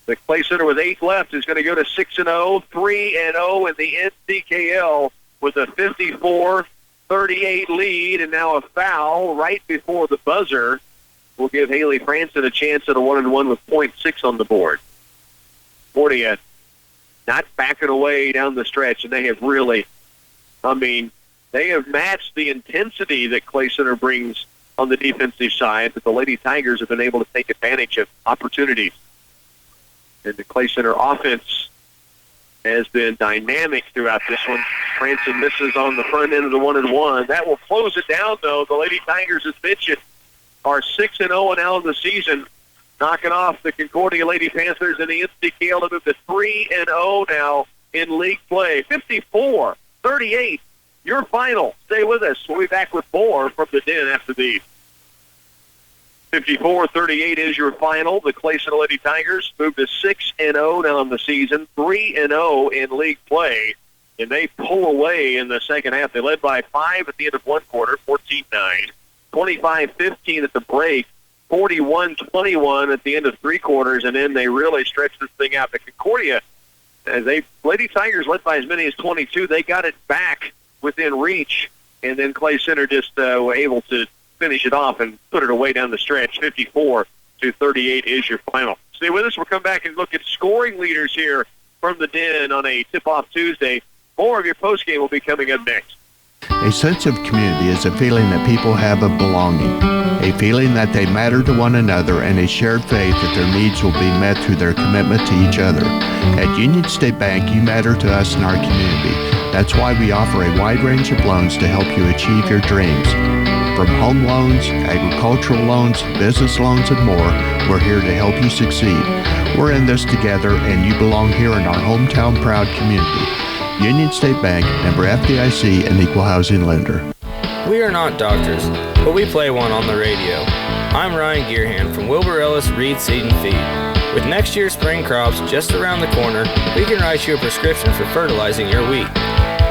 The Clay Center with 8 left is going to go to 6-0, 3-0 in the NCKL with a 54-38 lead, and now a foul right before the buzzer will give Haley Franson a chance at a 1-and-1 with .6 on the board. Concordia not backing away down the stretch, and they have really, they have matched the intensity that Clay Center brings on the defensive side, but the Lady Tigers have been able to take advantage of opportunities. And the Clay Center offense has been dynamic throughout this one. Cranston misses on the front end of the 1-1. That will close it down, though. The Lady Tigers, as mentioned, are 6-0 now in the season, knocking off the Concordia Lady Panthers and the NCKL to move to 3-0 now in league play. 54-38, your final. Stay with us. We'll be back with more from the Den after these. 54-38 is your final. The Clay Center Lady Tigers moved to 6-0 now in the season, 3-0 in league play, and they pull away in the second half. They led by 5 at the end of one quarter, 14-9, 25-15 at the break, 41-21 at the end of three quarters, and then they really stretched this thing out. But Concordia, Lady Tigers led by as many as 22. They got it back within reach, and then Clay Center just were able to finish it off and put it away down the stretch. 54-38 is your final. Stay with us. We'll come back and look at scoring leaders here from the Den on a tip-off Tuesday. More of your postgame will be coming up next. A sense of community is a feeling that people have of belonging, a feeling that they matter to one another, and a shared faith that their needs will be met through their commitment to each other. At Union State Bank, you matter to us in our community. That's why we offer a wide range of loans to help you achieve your dreams. From home loans, agricultural loans, business loans, and more, we're here to help you succeed. We're in this together, and you belong here in our hometown proud community. Union State Bank, member FDIC, and equal housing lender. We are not doctors, but we play one on the radio. I'm Ryan Gearhand from Wilbur Ellis Reed Seed and Feed. With next year's spring crops just around the corner, we can write you a prescription for fertilizing your wheat.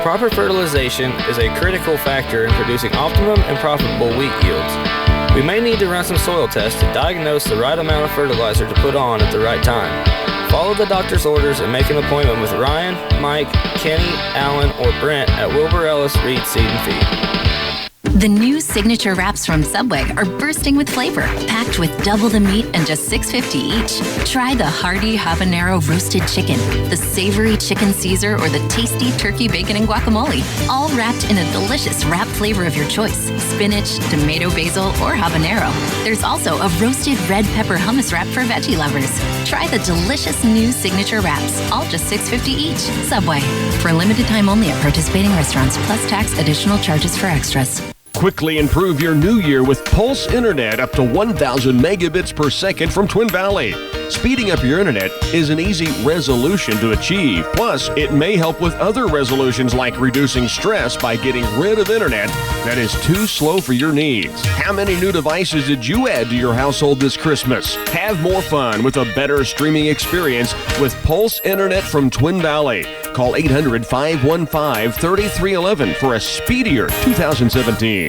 Proper fertilization is a critical factor in producing optimum and profitable wheat yields. We may need to run some soil tests to diagnose the right amount of fertilizer to put on at the right time. Follow the doctor's orders and make an appointment with Ryan, Mike, Kenny, Alan, or Brent at Wilbur Ellis Reed Seed and Feed. The new signature wraps from Subway are bursting with flavor, packed with double the meat and just $6.50 each. Try the hearty habanero roasted chicken, the savory chicken Caesar, or the tasty turkey bacon and guacamole, all wrapped in a delicious wrap flavor of your choice: spinach, tomato basil, or habanero. There's also a roasted red pepper hummus wrap for veggie lovers. Try the delicious new signature wraps, all just $6.50 each. Subway. For a limited time only at participating restaurants, plus tax, additional charges for extras. Quickly improve your new year with Pulse Internet up to 1,000 megabits per second from Twin Valley. Speeding up your internet is an easy resolution to achieve. Plus, it may help with other resolutions like reducing stress by getting rid of internet that is too slow for your needs. How many new devices did you add to your household this Christmas? Have more fun with a better streaming experience with Pulse Internet from Twin Valley. Call 800-515-3311 for a speedier 2017.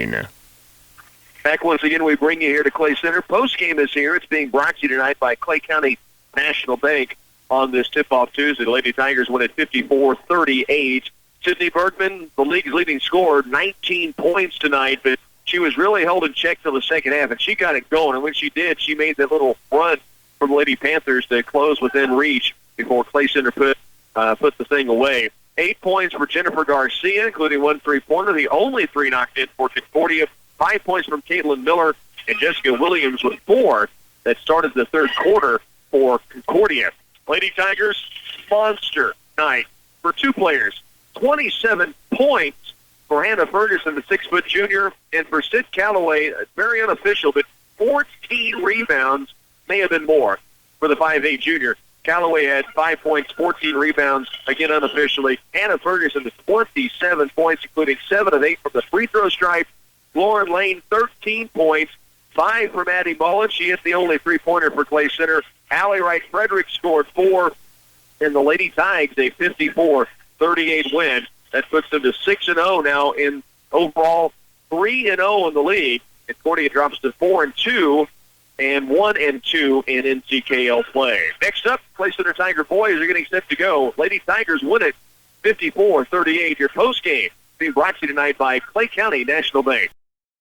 Back once again, we bring you here to Clay Center. Postgame is here. It's being brought to you tonight by Clay County National Bank on this tip-off Tuesday. The Lady Tigers win at 54-38. Sydney Bergman, the league's leading scorer, 19 points tonight, but she was really held in check till the second half, and she got it going. And when she did, she made that little run for the Lady Panthers to close within reach before Clay Center put the thing away. 8 points for Jennifer Garcia, including 1 3-pointer, the only 3 knocked in for Concordia. 5 points from Caitlin Miller and Jessica Williams with 4 that started the third quarter for Concordia. Lady Tigers, monster night for 2 players. 27 points for Hannah Ferguson, the 6-foot junior, and for Sid Calloway, very unofficial, but 14 rebounds, may have been more, for the 5'8 junior. Calloway had 5 points, 14 rebounds, again unofficially. Hannah Ferguson with 27 points, including 7 of 8 from the free throw stripe. Lauren Lane, 13 points, 5 from Addie Mullen. She hit the only 3-pointer for Clay Center. Allie Wright Frederick scored 4, and the Lady Tigers a 54-38 win. That puts them to 6-0 now in overall, 3-0 in the league. And Concordia drops to 4-2 and 1-2 in NCKL play. Next up, Clay Center Tiger boys are getting set to go. Lady Tigers win it 54-38. Your postgame being brought to you tonight by Clay County National Bank.